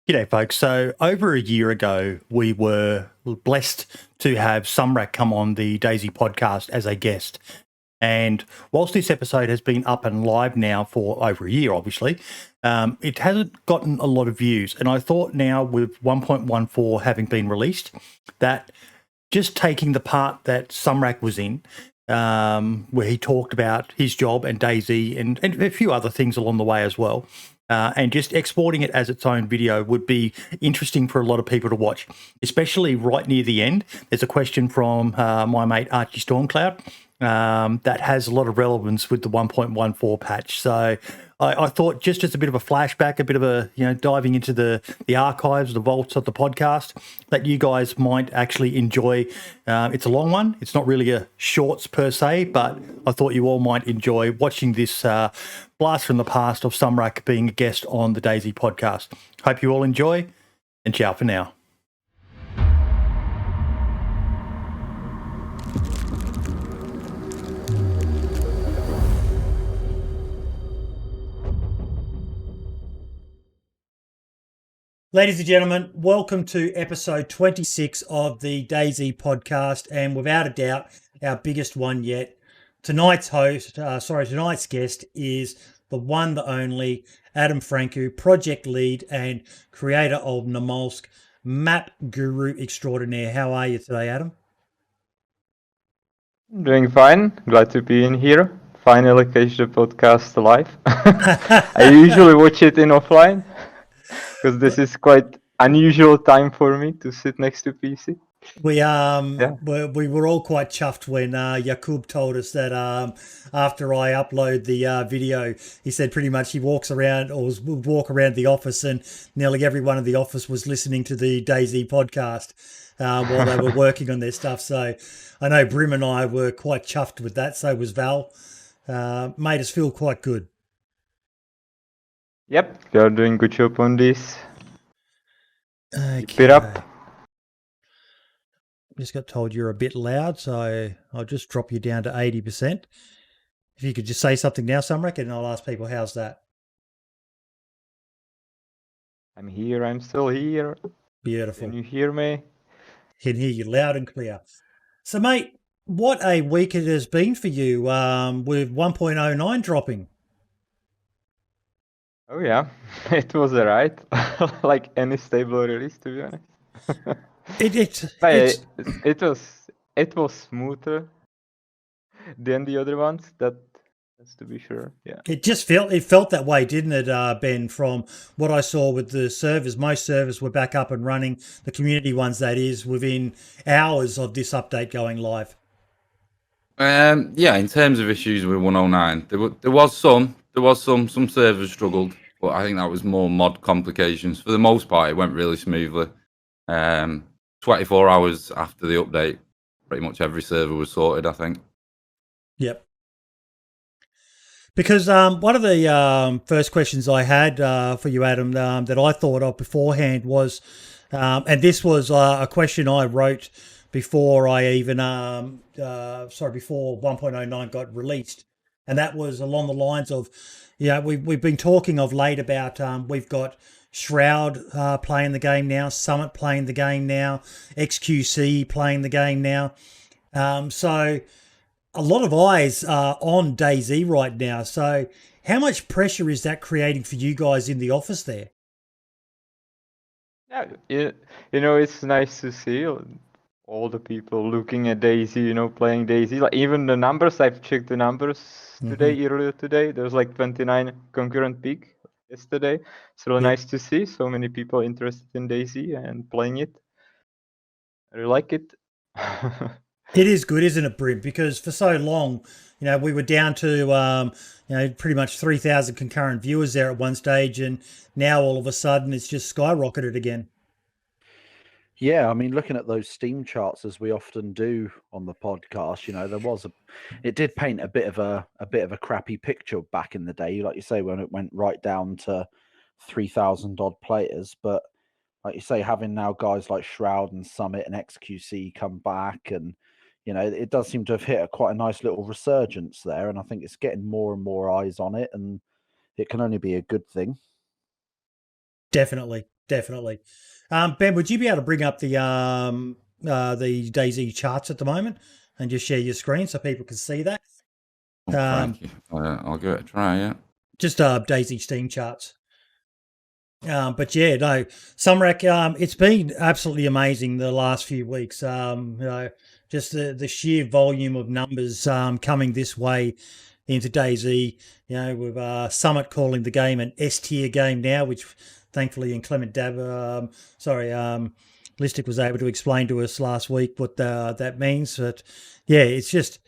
G'day, folks. So, over a year ago, we were blessed to have Sumrak come on the DayZ podcast as a guest. And whilst this episode has been up and live now for over a year, obviously, it hasn't gotten a lot of views. And I thought now, with 1.14 having been released, that just taking the part that Sumrak was in, where he talked about his job and DayZ and a few other things along the way as well, and just exporting it as its own video would be interesting for a lot of people to watch, especially right near the end. There's a question from my mate Archie Stormcloud that has a lot of relevance with the 1.14 patch. So I thought, just as a bit of a flashback, a bit of a, diving into the archives, the vaults of the podcast, that you guys might actually enjoy. It's a long one. It's not really a shorts per se, but I thought you all might enjoy watching this blast from the past of Sumrak being a guest on the DayZ podcast. Hope you all enjoy, and ciao for now. Ladies and gentlemen, welcome to episode 26 of the DayZ podcast, and without a doubt, our biggest one yet. Tonight's guest is the one, the only, Adam Franco, project lead and creator of Namalsk, map guru extraordinaire. How are you today, Adam? Doing fine. Glad to be in here. Finally catch the podcast live. I usually watch it in offline, because this is quite unusual time for me to sit next to PC. We were all quite chuffed when Jakub told us that after I upload the video, he said pretty much he walks around or would walk around the office and nearly everyone in the office was listening to the DayZ podcast while they were working on their stuff. So I know Brim and I were quite chuffed with that. So was Val. Made us feel quite good. Yep, you're doing good job on this. Okay. Keep it up. Just got told you're a bit loud, so I'll just drop you down to 80%. If you could just say something now, Sumrak, and I'll ask people, how's that? I'm here. I'm still here. Beautiful. Can you hear me? Can hear you loud and clear. So, mate, what a week it has been for you with 1.09 dropping. Oh yeah, it was alright. Like any stable release, to be honest. It was smoother than the other ones. That's to be sure. Yeah. It felt that way, didn't it, Ben? From what I saw with the servers, most servers were back up and running. The community ones, that is, within hours of this update going live. Yeah, in terms of issues with 109, there was some servers struggled, but I think that was more mod complications. For the most part, it went really smoothly. 24 hours after the update, pretty much every server was sorted, I think. Yep. Because one of the first questions I had for you, Adam, that I thought of beforehand was, and this was a question I wrote before I even, before 1.09 got released, and that was along the lines of, we've been talking of late about we've got Shroud playing the game now, Summit playing the game now, XQC playing the game now. So a lot of eyes are on DayZ right now. So how much pressure is that creating for you guys in the office there? Yeah, it's nice to see all the people looking at DayZ, playing DayZ. Like even the numbers, I've checked the numbers earlier today. There's like 29 concurrent peak yesterday. It's really nice to see so many people interested in DayZ and playing it. I really like it. It is good, isn't it, Brim? Because for so long, we were down to, pretty much 3,000 concurrent viewers there at one stage, and now all of a sudden it's just skyrocketed again. Yeah, I mean, looking at those Steam charts as we often do on the podcast, it did paint a bit of a crappy picture back in the day, like you say, when it went right down to 3,000 odd players. But like you say, having now guys like Shroud and Summit and XQC come back, and it does seem to have hit quite a nice little resurgence there, and I think it's getting more and more eyes on it, and it can only be a good thing. Definitely. definitely. Ben, would you be able to bring up the DayZ charts at the moment and just share your screen so people can see that? Oh, crikey. I'll give it a try, yeah. Just DayZ Steam charts. But yeah, no, Sumrak, it's been absolutely amazing the last few weeks. Just the sheer volume of numbers coming this way into DayZ. With Summit calling the game an S tier game now, which thankfully Inclement Listic was able to explain to us last week what that means. But yeah, it's just.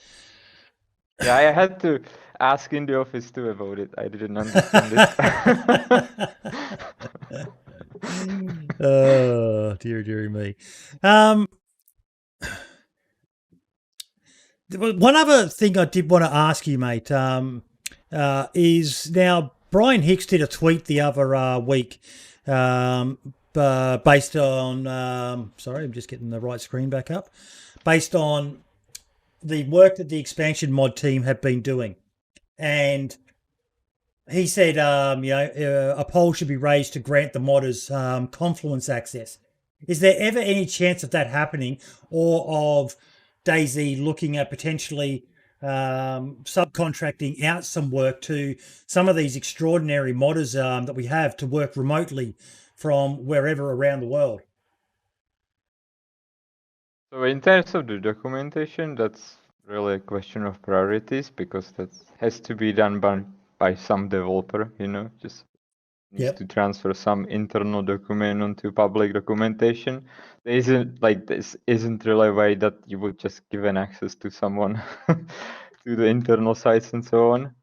Yeah, I had to ask in the office too about it. I didn't understand it. Oh, dear me. One other thing I did want to ask you, mate, is now Brian Hicks did a tweet the other week based on, sorry, I'm just getting the right screen back up, based on the work that the expansion mod team have been doing. And he said, a poll should be raised to grant the modders Confluence access. Is there ever any chance of that happening, or of DayZ looking at potentially subcontracting out some work to some of these extraordinary modders that we have to work remotely from wherever around the world? So in terms of the documentation, that's really a question of priorities, because that has to be done by some developer, just needs to transfer some internal document onto public documentation. This isn't really a way that you would just give an access to someone to the internal sites and so on.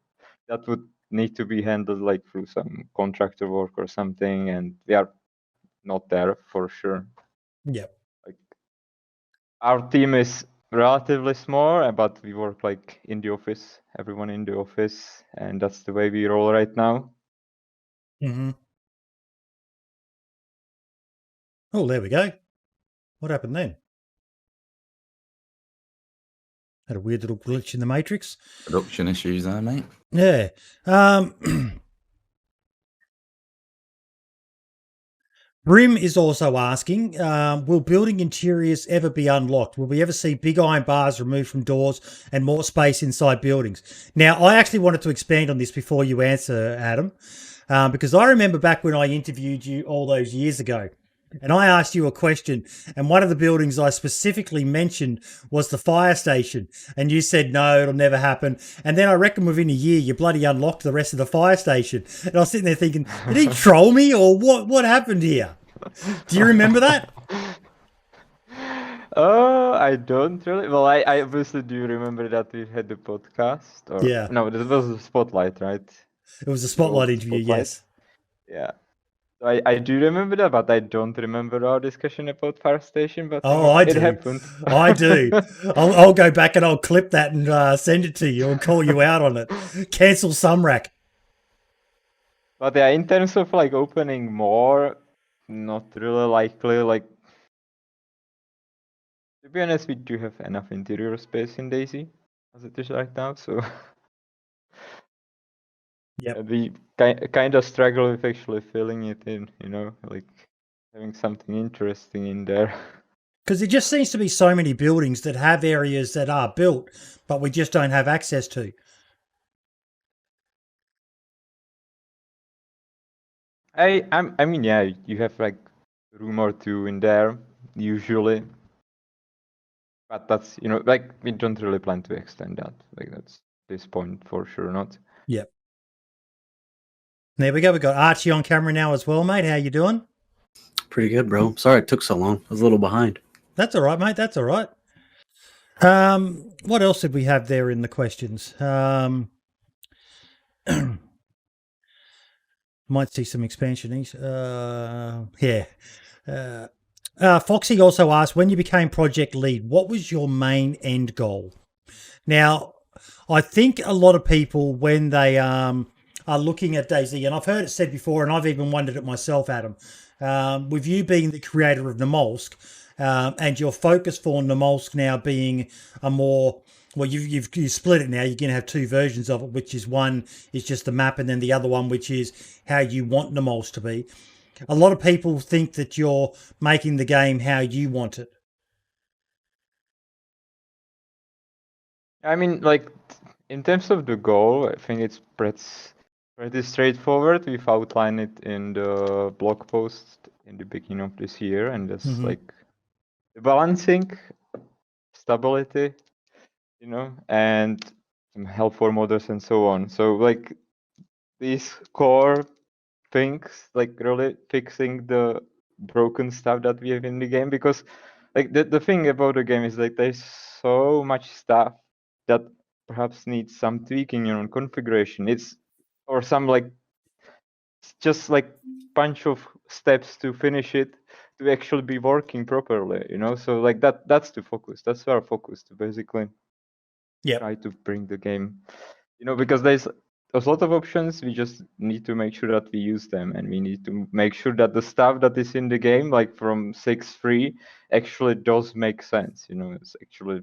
That would need to be handled through some contractor work or something, and we are not there for sure. Yeah. Our team is relatively small, but we work in the office, everyone in the office, and that's the way we roll right now. Mm-hmm. Oh, there we go. What happened then? Had a weird little glitch in the matrix. Production issues there, mate. Yeah. Brim is also asking, will building interiors ever be unlocked? Will we ever see big iron bars removed from doors and more space inside buildings? Now, I actually wanted to expand on this before you answer, Adam, because I remember back when I interviewed you all those years ago, and I asked you a question, and one of the buildings I specifically mentioned was the fire station, and you said, no, it'll never happen. And then I reckon within a year, you bloody unlocked the rest of the fire station. And I was sitting there thinking, did he troll me, or what happened here? Do you remember that? Oh, I don't really. Well, I obviously do remember that we had the podcast. Yeah. No, this was the Spotlight, right? It was a Spotlight interview, yes. Yeah. I do remember that, but I don't remember our discussion about fire station. But it happened. I do. I'll go back and I'll clip that and send it to you and call you out on it. Cancel Sumrak. But yeah, in terms of opening more, not really likely. To be honest, we do have enough interior space in DayZ as it is right now, so. Yeah, we kind of struggle with actually filling it in, having something interesting in there. because there just seems to be so many buildings that have areas that are built, but we just don't have access to. I mean, yeah, you have room or two in there usually, but that's we don't really plan to extend that. That's this point for sure not. Yep. There we go. We got Archie on camera now as well, mate. How you doing? Pretty good, bro. Sorry it took so long. I was a little behind. That's all right, mate. That's all right. What else did we have there in the questions? Might see some expansion. Foxy also asked, when you became project lead, what was your main end goal? Now, I think a lot of people, when they are looking at DayZ, and I've heard it said before, and I've even wondered it myself, Adam, with you being the creator of Namalsk, and your focus for Namalsk now being a more, well, you've split it now. You're going to have two versions of it, which is one is just the map, and then the other one, which is how you want Namalsk to be. a lot of people think that you're making the game how you want it. I mean, like, in terms of the goal, I think it's pretty straightforward. We've outlined it in the blog post in the beginning of this year, and that's like the balancing, stability, and some help for modders and so on. So like these core things, like really fixing the broken stuff that we have in the game, because like the thing about the game is like there's so much stuff that perhaps needs some tweaking in configuration. Or some like just like bunch of steps to finish it to actually be working properly, so like that's the focus. That's our focus, to basically try to bring the game, because there's a lot of options. We just need to make sure that we use them, and we need to make sure that the stuff that is in the game, like from 6.3, actually does make sense. It's actually.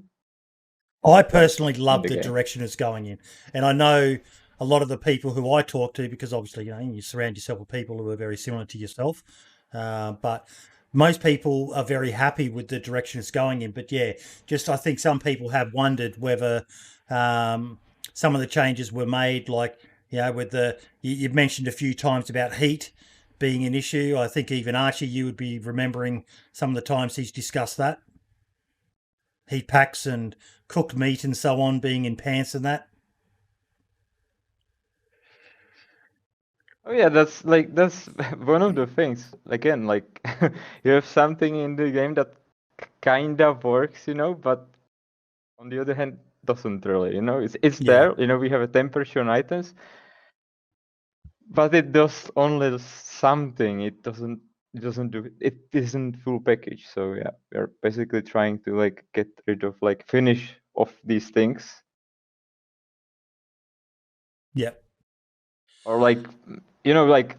I personally love the direction it's going in, and I know a lot of the people who I talk to, because obviously you surround yourself with people who are very similar to yourself, but most people are very happy with the direction it's going in. But yeah, just I think some people have wondered whether some of the changes were made, like with you've mentioned a few times about heat being an issue. I think even Archie, you would be remembering some of the times he's discussed that. Heat packs and cooked meat and so on being in pants and that. Oh yeah, that's one of the things. Again, like you have something in the game that kind of works, but on the other hand doesn't really. It's there. We have a temperature on items, but it does only something. It isn't full package. So yeah, we're basically trying to like get rid of like finish off these things. Yep. Or like like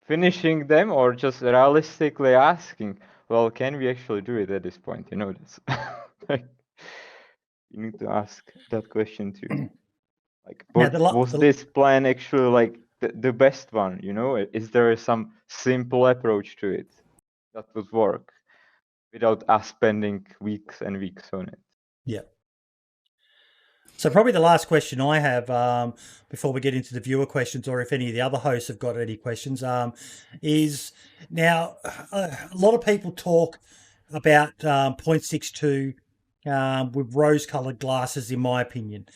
finishing them, or just realistically asking, well, can we actually do it at this point? That's like you need to ask that question too. Like, was this plan actually like the best one? Is there some simple approach to it that would work without us spending weeks and weeks on it? Yeah. So probably the last question I have before we get into the viewer questions, or if any of the other hosts have got any questions, is now a lot of people talk about 0.62 with rose-coloured glasses, in my opinion.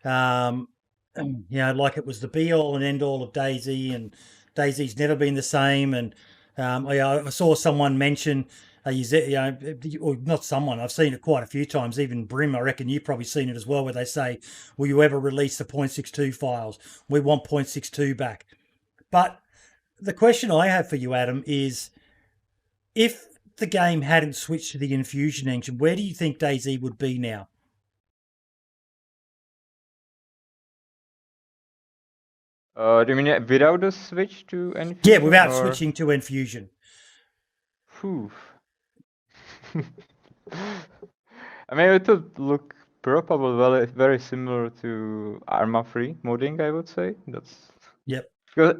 Like it was the be-all and end-all of DayZ, and DayZ's never been the same. And I saw someone mention, or not someone, I've seen it quite a few times, even Brim, I reckon you've probably seen it as well, where they say, will you ever release the 0.62 files? We want 0.62 back. But the question I have for you, Adam, is if the game hadn't switched to the Infusion engine, where do you think DayZ would be now? Do you mean without a switch to Infusion? Yeah, without switching to Infusion. Whew. I mean, it would look probably very similar to Arma-free modding, I would say. Because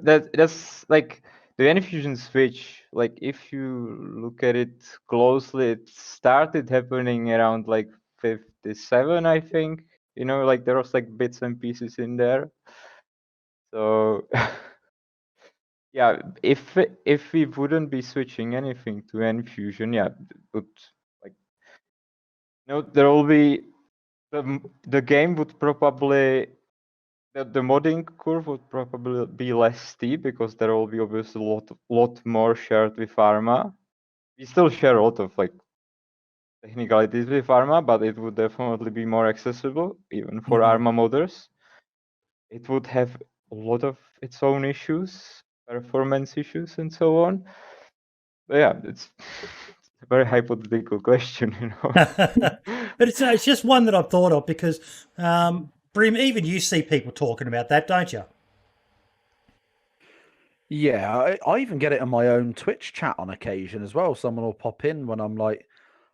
that's like the Infusion switch. Like if you look at it closely, it started happening around like 57, I think. Like there was like bits and pieces in there. So yeah, if we wouldn't be switching anything to Infusion, yeah, would like there will be the game would probably the modding curve would probably be less steep, because there will be obviously a lot more shared with Arma. We still share a lot of like technicalities with Arma, but it would definitely be more accessible even for Arma modders. It would have a lot of its own issues, performance issues, and so on. But yeah, it's a very hypothetical question, But it's just one that I've thought of, because Brim, even you see people talking about that, don't you? Yeah, I even get it on my own Twitch chat on occasion as well. Someone will pop in when I'm like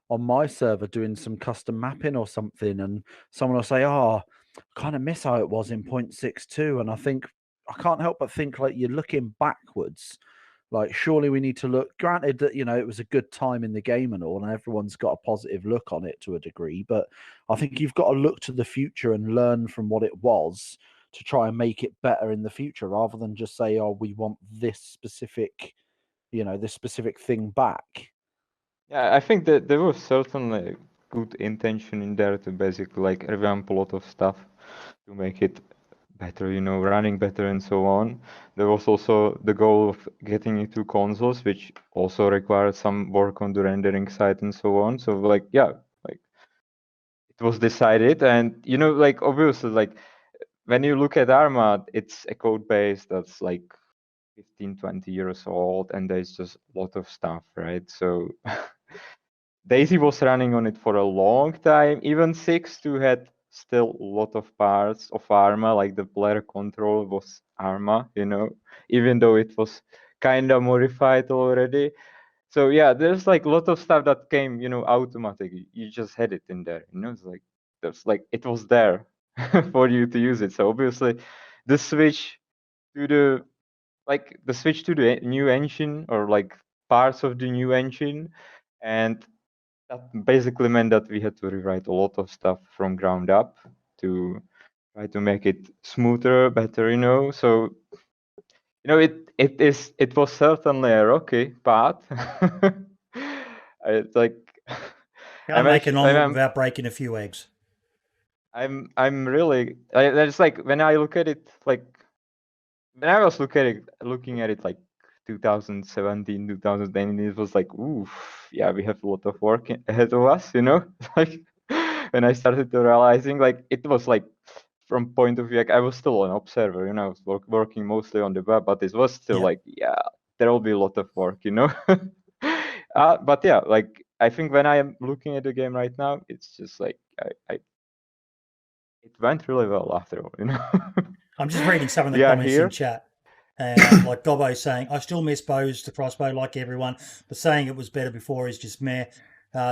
on my server doing some custom mapping or something, and someone will say, "Oh, I kind of miss how it was in 0.62," and I can't help but think, like, you're looking backwards Like, surely we need to look. Granted that it was a good time in the game and all, and everyone's got a positive look on it to a degree. But I think you've got to look to the future and learn from what it was to try and make it better in the future, rather than just say, "Oh, we want this specific, this specific thing back." Yeah, I think that there was certainly good intention in there to basically like revamp a lot of stuff to make it better, running better and so on. There was also the goal of getting it to consoles, which also required some work on the rendering side and so on. So like, yeah, like it was decided, and like obviously, like when you look at Arma, it's a code base that's like 15, 20 years old, and there's just a lot of stuff, right? So DayZ was running on it for a long time. Even 6.2 had still a lot of parts of Arma, like the player control was Arma, even though it was kind of modified already. So yeah, there's like a lot of stuff that came, automatically. You just had it in there, it's like it was there for you to use it. So obviously, the switch to the new engine, or like parts of the new engine, and that basically meant that we had to rewrite a lot of stuff from ground up to try to make it smoother, better, So it was certainly a rocky path. It's like Can't make an omelet without breaking a few eggs. I'm really it's like when I look at it, like when I was looking at it like 2017, 2018, it was like, oof, yeah, we have a lot of work ahead of us, Like when I started to realizing, like it was like from point of view, like I was still an observer, I was working mostly on the web, but it was still like, yeah, there will be a lot of work, But yeah, like I think when I am looking at the game right now, it's just like it went really well after all, I'm just reading some of the We are comments here. in chat. And like Gobbo saying, I still miss bows to crossbow like everyone, but saying it was better before is just meh.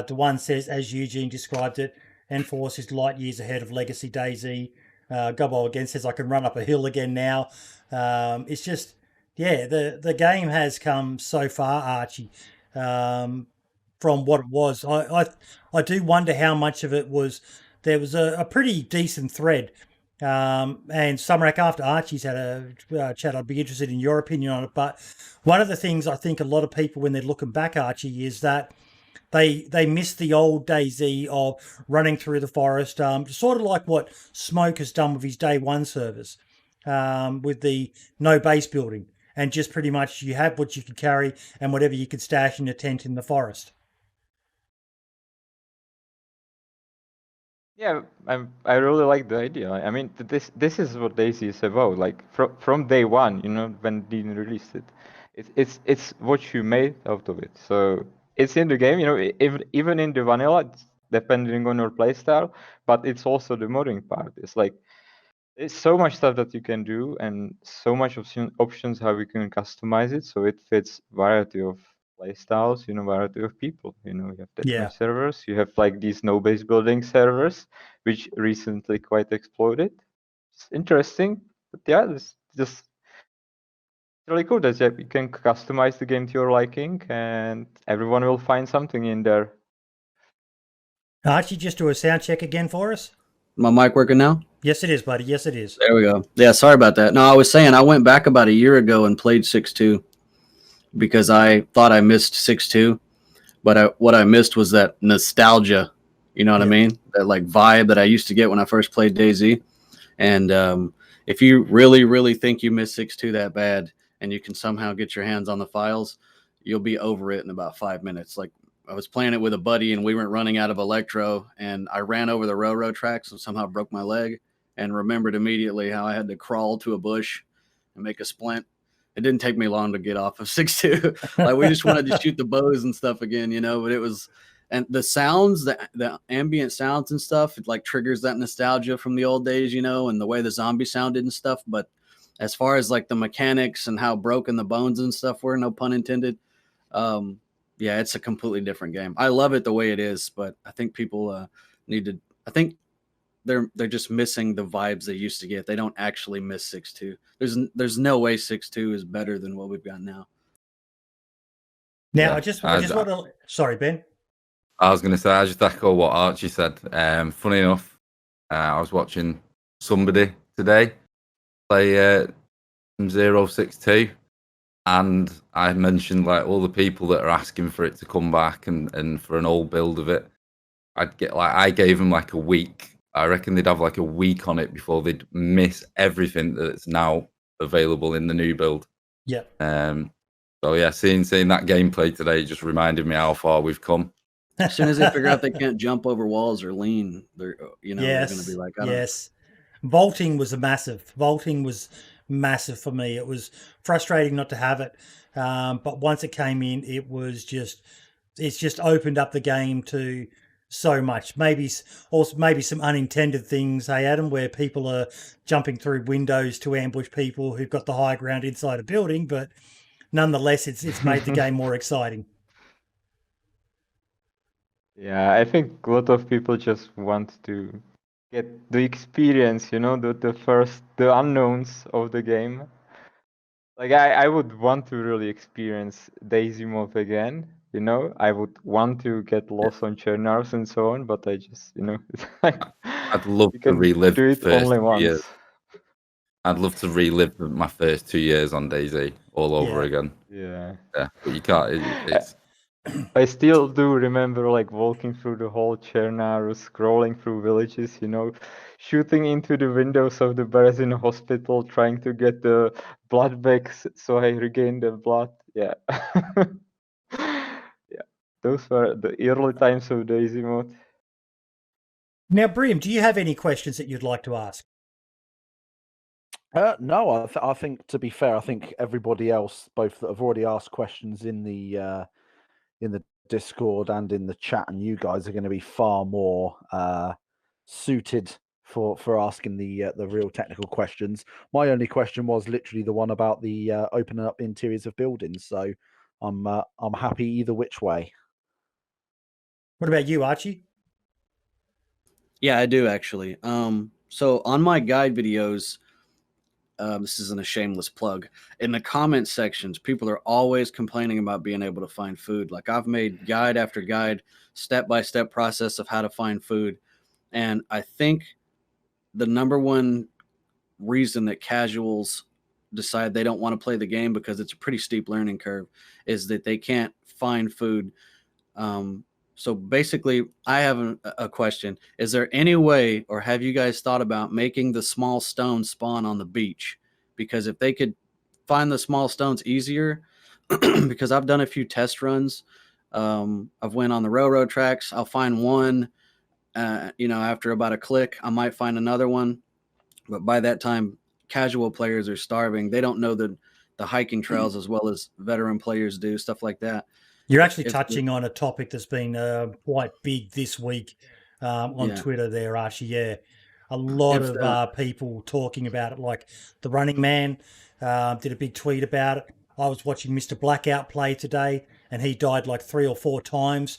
One says, as Eugene described it, Enforce is light years ahead of Legacy DayZ. Gobbo again says, I can run up a hill again now. It's just, yeah, the game has come so far, Archie, from what it was. I do wonder how much of it was, there was a pretty decent thread. And Sumrak, after Archie's had a chat, I'd be interested in your opinion on it. But one of the things I think a lot of people, when they're looking back, Archie, is that they miss the old DayZ of running through the forest, sort of like what Smoke has done with his day one service, with the no base building, and just pretty much you have what you could carry and whatever you could stash in a tent in the forest. Yeah, I really like the idea. I mean, this is what DayZ is about. Like from day one, when Dean released it, it's what you made out of it. So it's in the game, even in the vanilla, depending on your playstyle. But it's also the modding part. It's like there's so much stuff that you can do, and so much options how we can customize it, so it fits variety of playstyles, variety of people. You have deathmatch servers, you have like these no base building servers, which recently quite exploded. It's interesting, but yeah, it's just really cool that you can customize the game to your liking, and everyone will find something in there. Archie, just do a sound check again for us. My mic working now? Yes, it is, buddy. Yes, it is. There we go. Yeah, sorry about that. No, I was saying I went back about a year ago and played 6.2 because I thought I missed 6.2, but what I missed was that nostalgia. You know what I mean? That like vibe that I used to get when I first played DayZ. And if you really, really think you missed 6.2 that bad and you can somehow get your hands on the files, you'll be over it in about 5 minutes. Like I was playing it with a buddy and we weren't running out of electro, and I ran over the railroad tracks and somehow broke my leg, and remembered immediately how I had to crawl to a bush and make a splint. It didn't take me long to get off of 6.2. Like we just wanted to shoot the bows and stuff again, but it was, and the sounds, the ambient sounds and stuff, it like triggers that nostalgia from the old days, and the way the zombie sounded and stuff. But as far as like the mechanics and how broken the bones and stuff were, no pun intended, yeah, it's a completely different game. I love it the way it is, but I think people need to, I think they're just missing the vibes they used to get. They don't actually miss 6.2. There's no way 6.2 is better than what we've got now. Now, Yeah, I just want to. Sorry, Ben. I was going to say, I just echo what Archie said. Funny enough, I was watching somebody today play 062, and I mentioned like all the people that are asking for it to come back and for an old build of it. I gave them like a week. I reckon they'd have like a week on it before they'd miss everything that's now available in the new build. Yeah. So yeah, seeing that gameplay today just reminded me how far we've come. As soon as they figure out they can't jump over walls or lean, they're they're going to be like, yes. Vaulting was massive for me. It was frustrating not to have it, but once it came in, it's just opened up the game to so much. Maybe some unintended things, hey Adam, where people are jumping through windows to ambush people who've got the high ground inside a building, but nonetheless, it's made the game more exciting. Yeah, I think a lot of people just want to get the experience, the unknowns of the game. Like I would want to really experience DayZ mode again, I would want to get lost on Chernars and so on, but I just, it's like I'd love you to can relive do the it first only 2 once. years. I'd love to relive my first 2 years on DayZ all over again. Yeah. Yeah, but you can't. It's I still do remember like walking through the whole Chernar, scrolling through villages, shooting into the windows of the bears in the hospital, trying to get the blood bags so I regain the blood. Yeah. Yeah. Those were the early times of DayZ mode. Now, Brim, do you have any questions that you'd like to ask? No, I think, to be fair, I think everybody else, both that have already asked questions in the Discord and in the chat, and you guys are going to be far more suited for asking the real technical questions. My only question was literally the one about the opening up interiors of buildings. So I'm happy either which way. What about you, Archie? Yeah, I do actually. So on my guide videos, this isn't a shameless plug. In the comment sections, people are always complaining about being able to find food. Like I've made guide after guide, step-by-step process of how to find food. And I think the number one reason that casuals decide they don't want to play the game, because it's a pretty steep learning curve, is that they can't find food. So basically, I have a question. Is there any way, or have you guys thought about making the small stones spawn on the beach? Because if they could find the small stones easier, because I've done a few test runs. I've went on the railroad tracks. I'll find one, after about a click, I might find another one. But by that time, casual players are starving. They don't know the hiking trails as well as veteran players do, stuff like that. You're actually touching on a topic that's been quite big this week on Twitter there, Archie. Yeah, a lot of people talking about it. Like the Running Man did a big tweet about it. I was watching Mr. Blackout play today, and he died like 3 or 4 times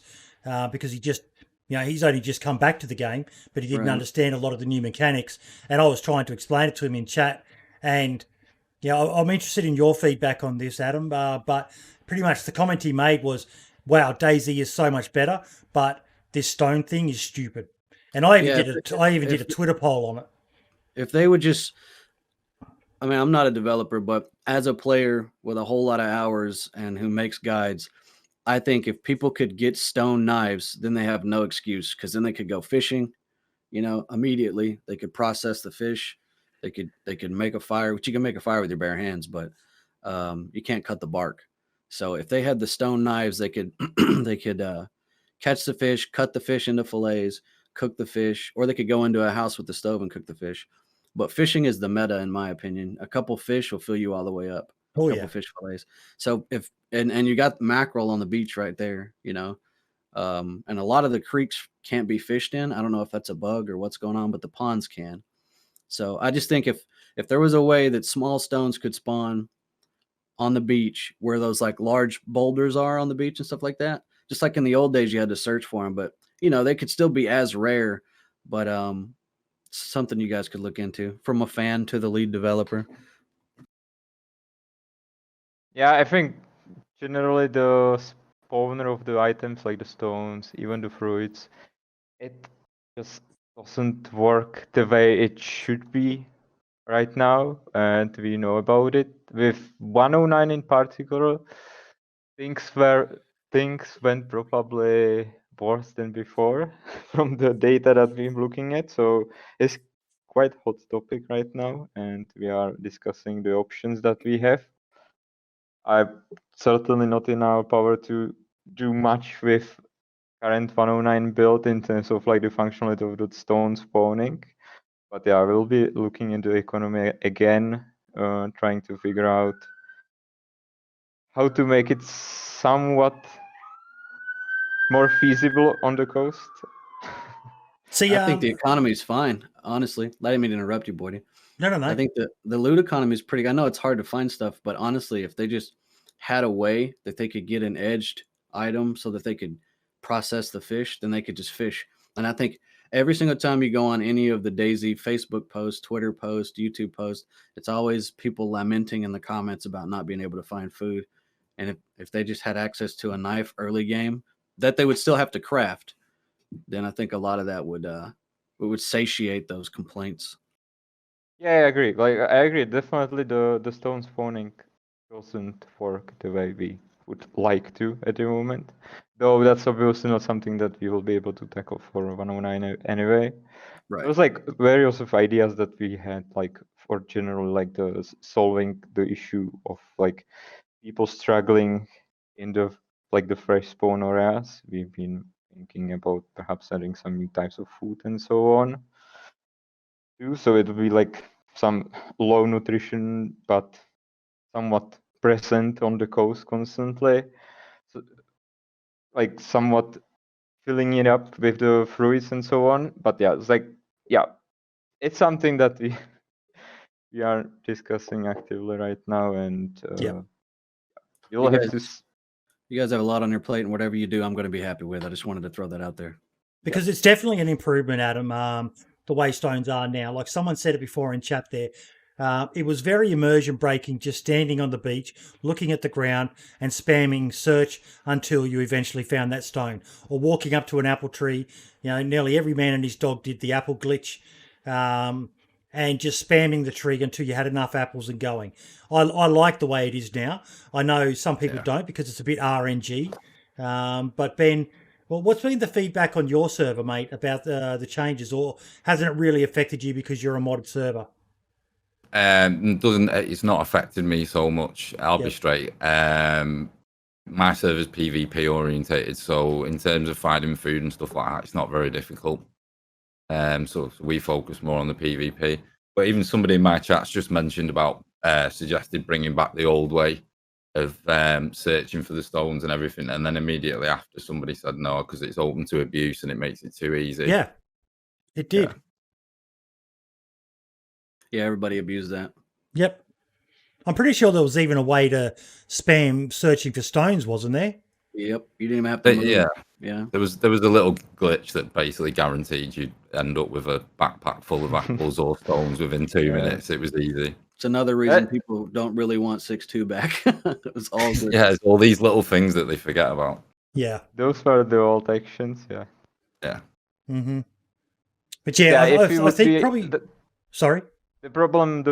because he just, he's only just come back to the game, but he didn't understand a lot of the new mechanics. And I was trying to explain it to him in chat. And, I'm interested in your feedback on this, Adam, but pretty much the comment he made was, wow, DayZ is so much better, but this stone thing is stupid. And I even did a Twitter poll on it. If they would just, I mean, I'm not a developer, but as a player with a whole lot of hours and who makes guides, I think if people could get stone knives, then they have no excuse, because then they could go fishing, immediately. They could process the fish. They could make a fire, which you can make a fire with your bare hands, but you can't cut the bark. So if they had the stone knives, they could catch the fish, cut the fish into fillets, cook the fish, or they could go into a house with the stove and cook the fish. But fishing is the meta, in my opinion. A couple fish will fill you all the way up. Oh, a couple fish fillets. So if and you got mackerel on the beach right there, and a lot of the creeks can't be fished in. I don't know if that's a bug or what's going on, but the ponds can. So I just think if there was a way that small stones could spawn on the beach where those like large boulders are on the beach and stuff like that, just like in the old days, you had to search for them, but they could still be as rare, but something you guys could look into, from a fan to the lead developer. Yeah, I think generally the spawner of the items, like the stones, even the fruits, it just doesn't work the way it should be right now, and we know about it. With 109 in particular, things went probably worse than before from the data that we're looking at. So it's quite hot topic right now, and we are discussing the options that we have. I'm certainly not in our power to do much with current 109 build in terms of like the functionality of the stone spawning. But yeah, I will be looking into economy again, trying to figure out how to make it somewhat more feasible on the coast. See, I think the economy is fine, honestly. I didn't mean to interrupt you, Boydie. no. I think the loot economy is pretty. I know it's hard to find stuff, but honestly, if they just had a way that they could get an edged item so that they could process the fish, then they could just fish. And I think every single time you go on any of the DayZ Facebook posts, Twitter posts, YouTube posts, it's always people lamenting in the comments about not being able to find food. And if they just had access to a knife early game that they would still have to craft, then I think a lot of that would satiate those complaints. Yeah, I agree. Like I agree. Definitely the stone spawning doesn't work the way we would like to at the moment. Though that's obviously not something that we will be able to tackle for 109 anyway. Right. There was like various of ideas that we had, like for general, like the solving the issue of like people struggling in the like the fresh spawn areas. We've been thinking about perhaps adding some new types of food and so on. So it will be like some low nutrition, but somewhat present on the coast constantly. So, like somewhat filling it up with the fruits and so on. But yeah, it's like, yeah, it's something that we are discussing actively right now, and you'll have to. You guys have a lot on your plate, and whatever you do, I'm going to be happy with. I just wanted to throw that out there. because it's definitely an improvement, Adam. The way stones are now, like someone said it before in chat there, it was very immersion breaking, just standing on the beach, looking at the ground and spamming search until you eventually found that stone, or walking up to an apple tree. You know, nearly every man and his dog did the apple glitch, and just spamming the tree until you had enough apples and going. I like the way it is now. I know some people don't because it's a bit RNG. But Ben, well, what's been the feedback on your server, mate, about the changes, or hasn't it really affected you because you're a modded server? It's not affected me so much. I'll be straight. My server's PvP orientated, so in terms of finding food and stuff like that, it's not very difficult. So we focus more on the PvP. But even somebody in my chat's just mentioned about suggested bringing back the old way of searching for the stones and everything, and then immediately after somebody said no because it's open to abuse and it makes it too easy. Yeah, it did. Yeah, everybody abused that. Yep. I'm pretty sure there was even a way to spam searching for stones, wasn't there? Yep. You didn't even have to move. Yeah. There was a little glitch that basically guaranteed you'd end up with a backpack full of apples or stones within 2 minutes. It was easy. It's another reason people don't really want 6.2 back. It was all good. Yeah, it's all these little things that they forget about. Yeah. Those were the old actions, yeah. Yeah. Mm-hmm. But yeah, I think probably... Sorry? The problem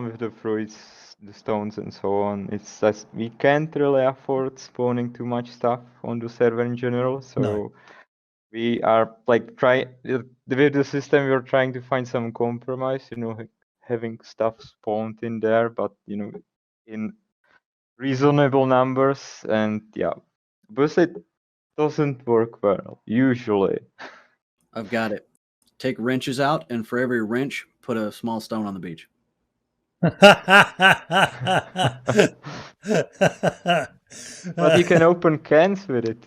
with the fruits, the stones and so on, it's that we can't really afford spawning too much stuff on the server in general. So we are like with the system, we're trying to find some compromise, you know, having stuff spawned in there, but you know, in reasonable numbers, and yeah, but it doesn't work well usually. I've got it. Take wrenches out, and for every wrench, put a small stone on the beach. But you can open cans with it.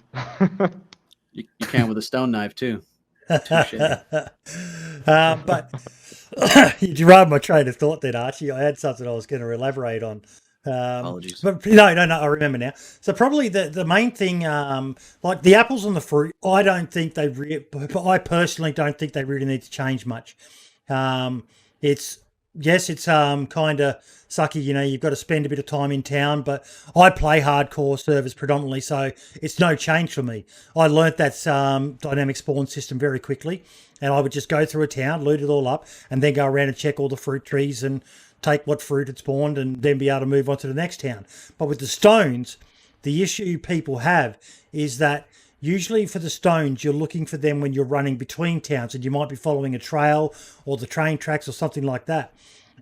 You can with a stone knife too. But you derailed my train of thought then, Archie. I had something I was going to elaborate on. Apologies. But no, I remember now. So probably the main thing, like the apples and the fruit, I personally don't think they really need to change much. It's yes, it's kind of sucky. You've got to spend a bit of time in town, but I play hardcore servers predominantly, so it's no change for me. I learnt that dynamic spawn system very quickly, and I would just go through a town, loot it all up, and then go around and check all the fruit trees and take what fruit had spawned, and then be able to move on to the next town. But with the stones, the issue people have is that usually for the stones, you're looking for them when you're running between towns, and you might be following a trail or the train tracks or something like that.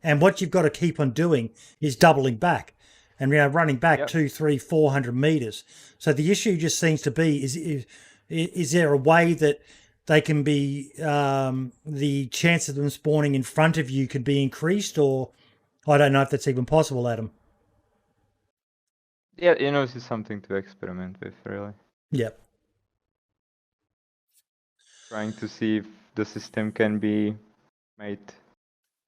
And what you've got to keep on doing is doubling back and running back Yep. 200, 300, 400 meters. So the issue just seems to be is there a way that they can be the chance of them spawning in front of you could be increased, or I don't know if that's even possible, Adam. Yeah, this is something to experiment with, really. Yep. Trying to see if the system can be made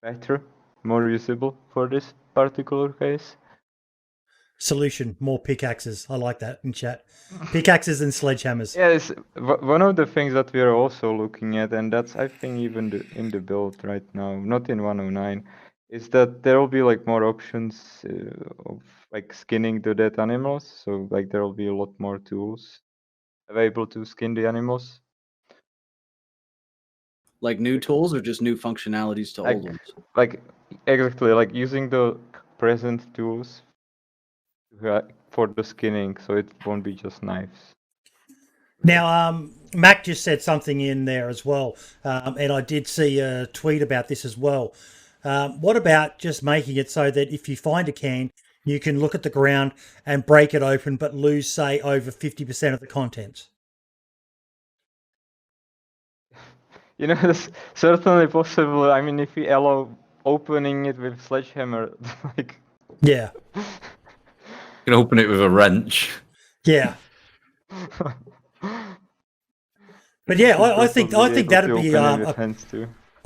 better, more usable for this particular case. Solution: more pickaxes. I like that in chat. Pickaxes and sledgehammers. Yeah, it's one of the things that we are also looking at, and that's, I think, even in the build right now, not in 109, is that there will be like more options of like skinning the dead animals. So like there will be a lot more tools available to skin the animals. Like new tools or just new functionalities to Like- old ones? Like exactly, like using the present tools for the skinning, so it won't be just knives. Now, Mac just said something in there as well, and I did see a tweet about this as well. What about just making it so that if you find a can, you can look at the ground and break it open, but lose, say, over 50% of the contents? That's certainly possible. I mean, if we allow opening it with sledgehammer, like Yeah, You can open it with a wrench. yeah. But yeah, I think that'd be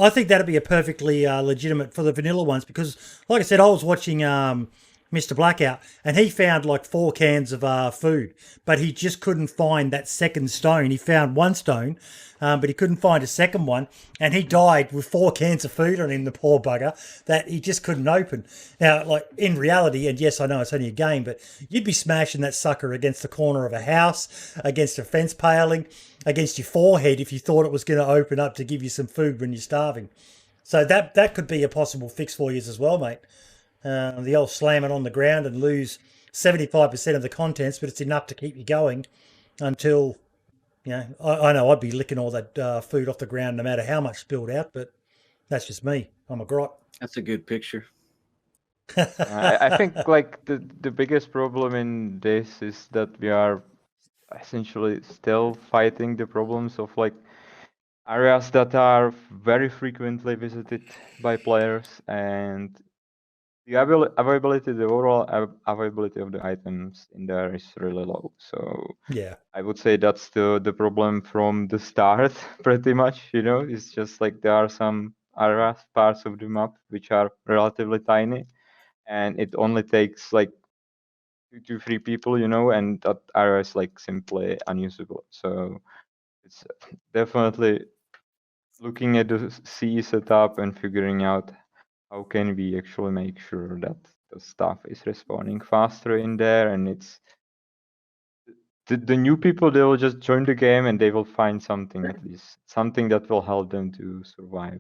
I think that'd be a perfectly legitimate for the vanilla ones, because, like I said, I was watching Mr. Blackout, and he found like 4 cans of food, but he just couldn't find that second stone. He found one stone, but he couldn't find a second one, and he died with 4 cans of food on him, the poor bugger, that he just couldn't open. Now, like in reality, and yes, I know it's only a game, but you'd be smashing that sucker against the corner of a house, against a fence paling, against your forehead if you thought it was going to open up to give you some food when you're starving. So that could be a possible fix for you as well, mate. The old slam it on the ground and lose 75% of the contents, but it's enough to keep you going until, I know I'd be licking all that food off the ground no matter how much spilled out, but that's just me. I'm a grot. That's a good picture. I think like the biggest problem in this is that we are essentially still fighting the problems of like areas that are very frequently visited by players, and the availability, the overall availability of the items in there is really low. So Yeah. I would say that's the problem from the start, pretty much. It's just like there are some areas, parts of the map which are relatively tiny, and it only takes like 2 to 3 people, and that area is like simply unusable. So it's definitely looking at the C setup and figuring out how can we actually make sure that the stuff is respawning faster in there, and it's the new people, they will just join the game and they will find something, at least something that will help them to survive.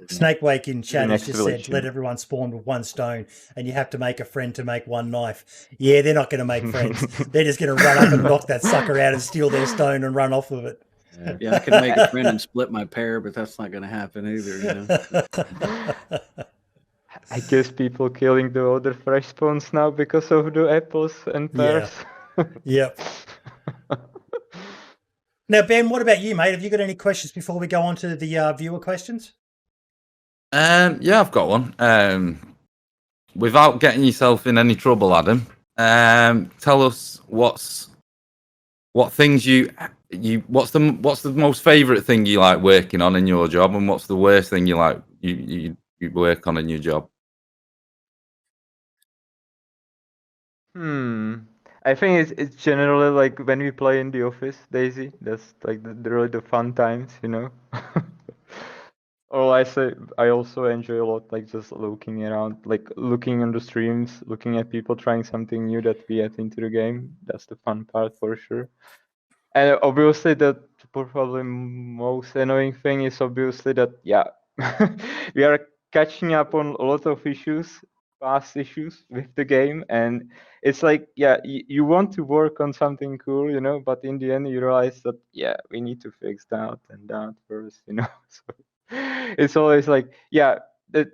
Snakewake in chat has just village, said, let everyone spawn with 1 stone, and you have to make a friend to make 1 knife. Yeah, they're not going to make friends. They're just going to run up and knock that sucker out and steal their stone and run off with it. Yeah, I could make a friend and split my pair, but that's not going to happen either. I guess people killing the other fresh spawns now because of the apples and pears. Yep. Now, Ben, what about you, mate? Have you got any questions before we go on to the viewer questions? Yeah, I've got one. Without getting yourself in any trouble, Adam, tell us what's the most favorite thing you like working on in your job, and what's the worst thing you like you work on in your job? I think it's generally like when we play in the office, DayZ. That's like really the fun times, Or I say I also enjoy a lot like just looking around, like looking on the streams, looking at people trying something new that we add into the game. That's the fun part for sure. And obviously the probably most annoying thing is obviously that we are catching up on a lot of issues, past issues with the game, and it's like you want to work on something cool, you know, but in the end you realize that we need to fix that and that first, you know. So it's always like that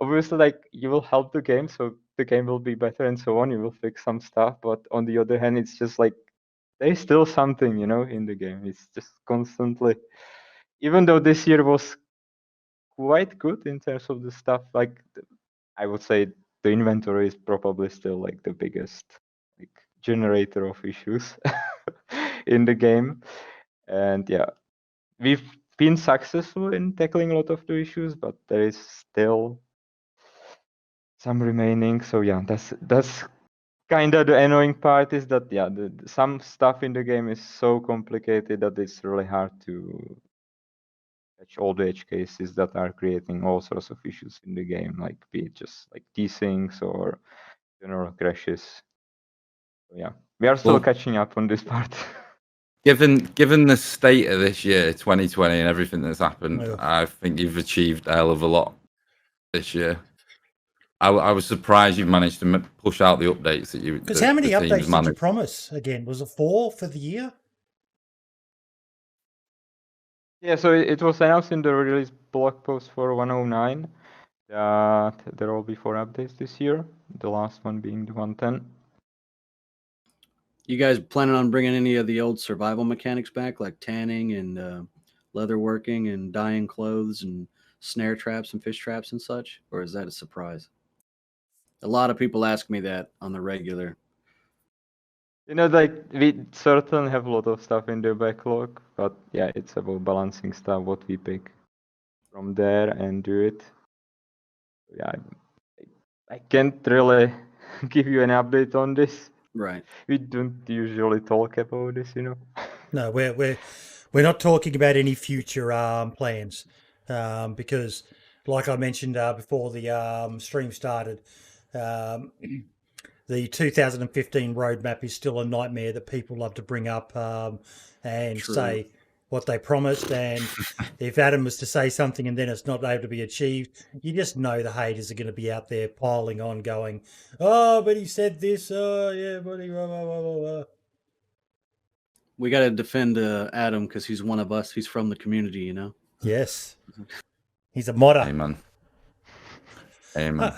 obviously like you will help the game, so the game will be better and so on. You will fix some stuff, but on the other hand, it's just like there's still something, you know, in the game. It's just constantly, even though this year was quite good in terms of the stuff, like I would say the inventory is probably still like the biggest like generator of issues in the game. And we've been successful in tackling a lot of the issues, but there is still some remaining. So that's kind of the annoying part, is that some stuff in the game is so complicated that it's really hard to catch all the edge cases that are creating all sorts of issues in the game, like be it just like desyncs or general crashes. So we are still Well, catching up on this part. Given the state of this year, 2020, and everything that's happened, Yeah. I think you've achieved a hell of a lot this year. I was surprised you managed to push out the updates that you. Because how many the teams updates did you managed. promise again? Was it 4 for the year? Yeah, so it was announced in the release blog post for 109 that there will be 4 updates this year, the last one being the 110. You guys planning on bringing any of the old survival mechanics back, like tanning and leather working and dyeing clothes and snare traps and fish traps and such? Or is that a surprise? A lot of people ask me that on the regular. You know, like we certainly have a lot of stuff in the backlog, but it's about balancing stuff, what we pick from there and do it. I can't really give you an update on this. Right. We don't usually talk about this, you know. No, we're not talking about any future plans because, like I mentioned before the stream started, the 2015 roadmap is still a nightmare that people love to bring up and True. say what they promised. And if Adam was to say something and then it's not able to be achieved, you just know the haters are going to be out there piling on, going, "Oh, but he said this. Oh, yeah, but he blah, blah, blah, blah, blah." We got to defend Adam because he's one of us. He's from the community, you know. Yes, he's a modder. Amen. Amen.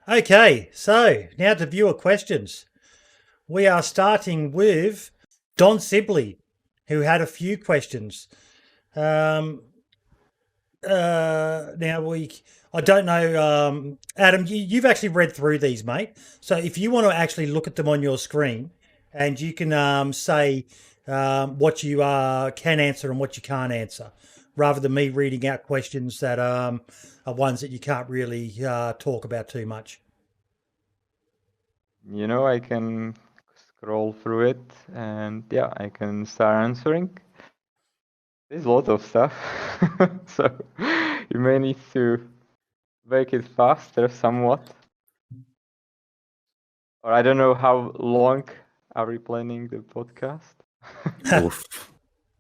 Okay, so now to viewer questions. We are starting with Don Sibley, who had a few questions. Now I don't know, Adam, you've actually read through these, mate. So if you want to actually look at them on your screen, and you can say what you can answer and what you can't answer, rather than me reading out questions that are ones that you can't really talk about too much. You know, I can scroll through it and I can start answering. There's a lot of stuff, so you may need to make it faster somewhat. Or I don't know how long are we planning the podcast? Oof.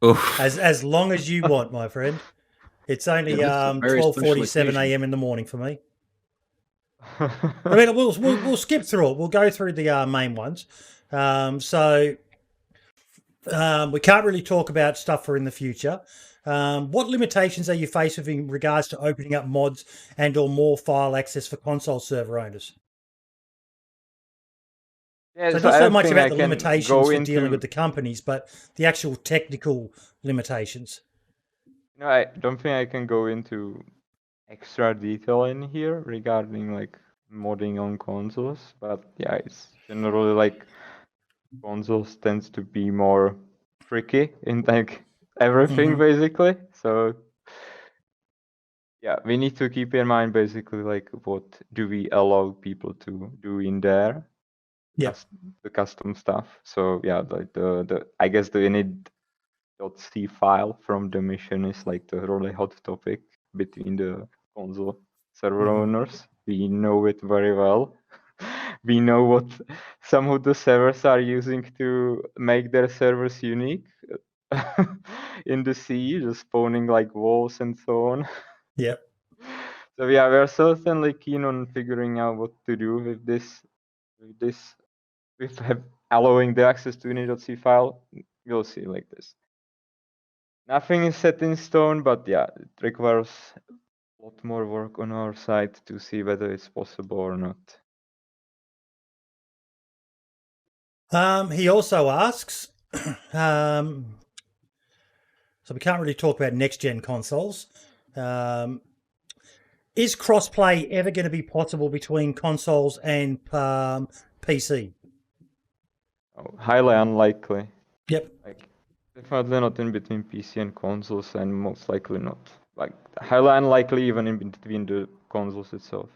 Oof. As long as you want, my friend. It's only Yeah, this is a very special 12:47 occasion. a.m. in the morning for me. I mean, we'll skip through it. We'll go through the main ones. So we can't really talk about stuff for in the future. What limitations are you faced with in regards to opening up mods and or more file access for console server owners? Yeah, So so not I so don't much think about I the can limitations go for into, dealing with the companies, but the actual technical limitations. No, I don't think I can go into extra detail in here regarding like modding on consoles, but it's generally like consoles tends to be more tricky in like everything basically. So we need to keep in mind basically like what do we allow people to do in there. Yeah. The custom stuff. So like the I guess the init.c file from the mission is like the really hot topic between the console server owners. We know it very well. We know what some of the servers are using to make their servers unique in the sea, just spawning like walls and so on. Yep. So yeah, we're certainly keen on figuring out what to do with this, with allowing the access to init.c file. We'll see like this. Nothing is set in stone, but yeah, it requires a lot more work on our side to see whether it's possible or not. He also asks, so we can't really talk about next-gen consoles. Is crossplay ever going to be possible between consoles and PC? Oh, highly unlikely. Yep. Like, definitely not in between PC and consoles, and most likely not. Like, highly unlikely even in between the consoles itself.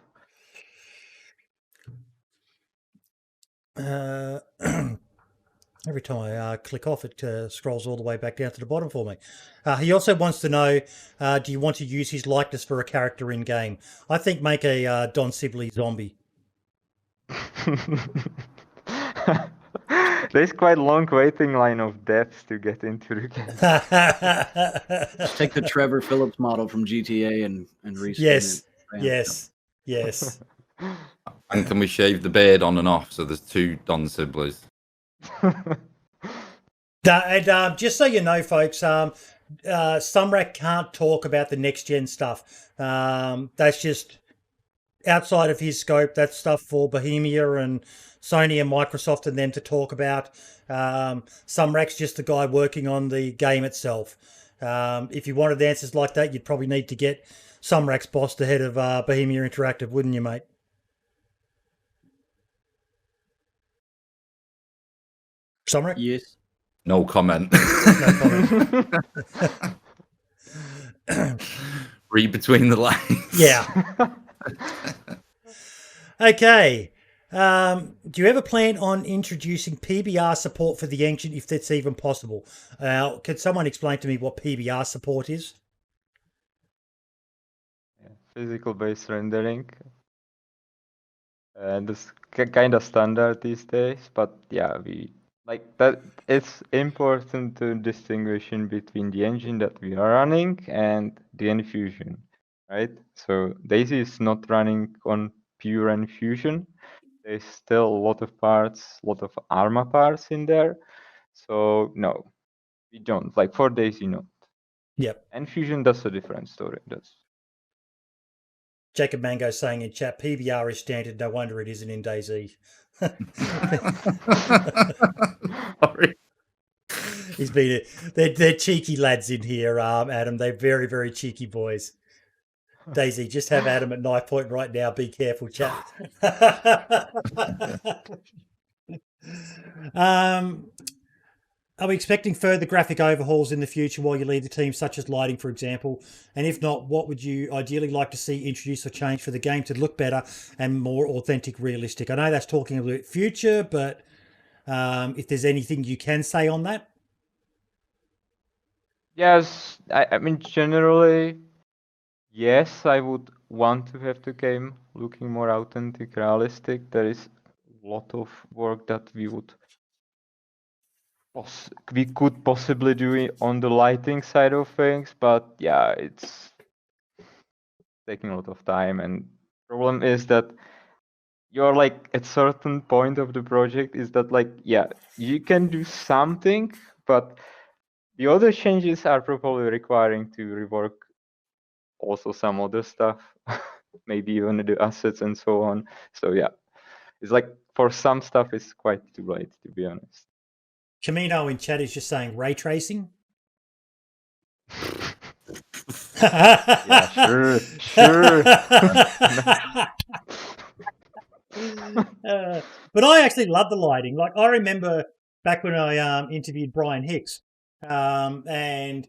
Every time I click off, it scrolls all the way back down to the bottom for me. He also wants to know, do you want to use his likeness for a character in game? I think make a Don Sibley zombie. There's quite a long waiting line of deaths to get into the game. Take the Trevor Phillips model from GTA and reskin Yes, it. Bam. yes, yes. And can we shave the beard on and off so there's two Don Sibleys? And just so you know, folks, Sumrak can't talk about the next gen stuff. That's just outside of his scope. That's stuff for Bohemia and Sony and Microsoft and them to talk about. Sumrak's just the guy working on the game itself. If you wanted answers like that, you'd probably need to get Sumrak's boss, the head of Bohemia Interactive, wouldn't you, mate? Sumrak? Yes. No comment. No comment. Read between the lines. Yeah. Okay. Do you ever plan on introducing PBR support for the engine if that's even possible? Could someone explain to me what PBR support is? Physical based rendering. This kind of standard these days, but yeah, we like that. It's important to distinguish in between the engine that we are running and the Enfusion, right? So DayZ is not running on pure Enfusion. There's still a lot of parts, a lot of ARMA parts in there. So no, we don't. Like for DayZ, no. Yep. Enfusion, that's a different story. That's Jacob Mango saying in chat, PBR is standard. No wonder it isn't in DayZ. Sorry. He's been. They're cheeky lads in here, Adam. They're very, very cheeky boys. DayZ, just have Adam at knife point right now. Be careful, chat. Are we expecting further graphic overhauls in the future while you lead the team, such as lighting, for example? And if not, what would you ideally like to see introduced or changed for the game to look better and more authentic, realistic? I know that's talking about future, but if there's anything you can say on that? yes. I mean, generally, yes. I would want to have the game looking more authentic, realistic. There is a lot of work that we could possibly do on the lighting side of things, but yeah, it's taking a lot of time. And problem is that you're like at certain point of the project is that like, yeah, you can do something, but the other changes are probably requiring to rework also some other stuff, maybe even the assets and so on. So yeah, it's like for some stuff it's quite too late, to be honest. Camino in chat is just saying ray tracing. Yeah, sure. But I actually love the lighting. Like I remember back when I interviewed Brian Hicks, and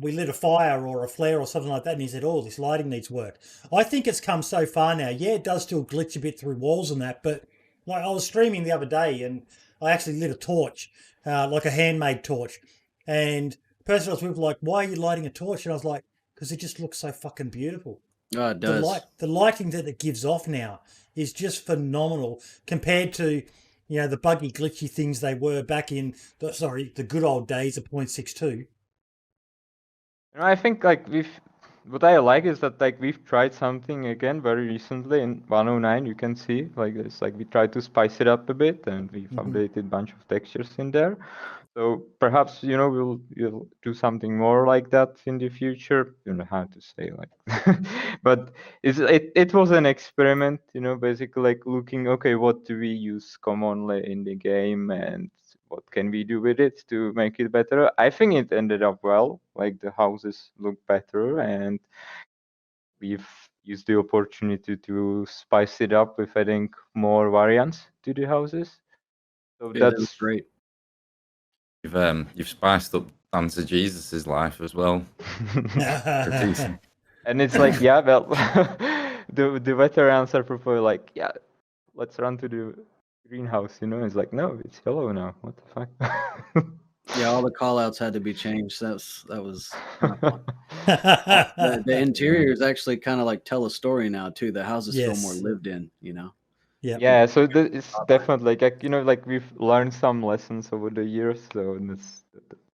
we lit a fire or a flare or something like that, and he said, "Oh, this lighting needs work." I think it's come so far now. Yeah, it does still glitch a bit through walls and that, but like I was streaming the other day and I actually lit a torch, like a handmade torch, and the person I was with was like, "Why are you lighting a torch?" And I was like, because it just looks so fucking beautiful. Oh, it does. The lighting that it gives off now is just phenomenal compared to, the buggy, glitchy things they were back in the good old days of 0.62. I think like what I like is that like we've tried something again very recently in 109. You can see like it's like we tried to spice it up a bit and we've updated a bunch of textures in there. So perhaps we'll do something more like that in the future. You know how to say like, but it was an experiment. Basically like looking, okay, what do we use commonly in the game and what can we do with it to make it better? I think it ended up well. Like the houses look better and we've used the opportunity to spice it up with adding more variants to the houses. So Yeah, that's great. You've spiced up Dancer Jesus's life as well. And it's like, yeah, well, the veterans are probably like, yeah, let's run to the greenhouse. It's like, no, it's yellow now. What the fuck? Yeah, all the callouts had to be changed. That was kind of fun. The interiors actually kind of like tell a story now too. The houses feel more Yes. lived in. Yeah, so it's definitely like like we've learned some lessons over the years, so the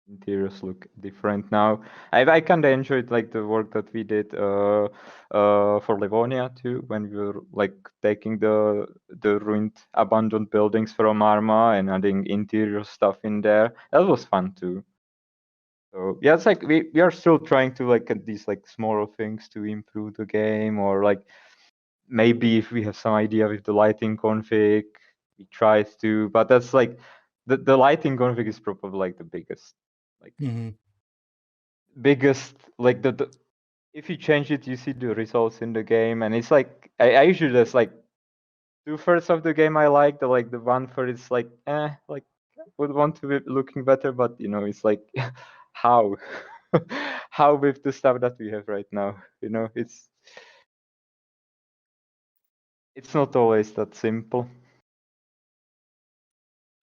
interiors look different now. I kind of enjoyed like the work that we did for Livonia too, when we were like taking the ruined abandoned buildings from Arma and adding interior stuff in there. That was fun too. So yeah, it's like we are still trying to like at these like smaller things to improve the game, or like maybe if we have some idea with the lighting config, we try to, but that's like the lighting config is probably like the biggest, like like the if you change it, you see the results in the game, and it's like I usually that's like 2/3 of the game I like, the 1/3 is like like would want to be looking better, but it's like how how with the stuff that we have right now, it's not always that simple.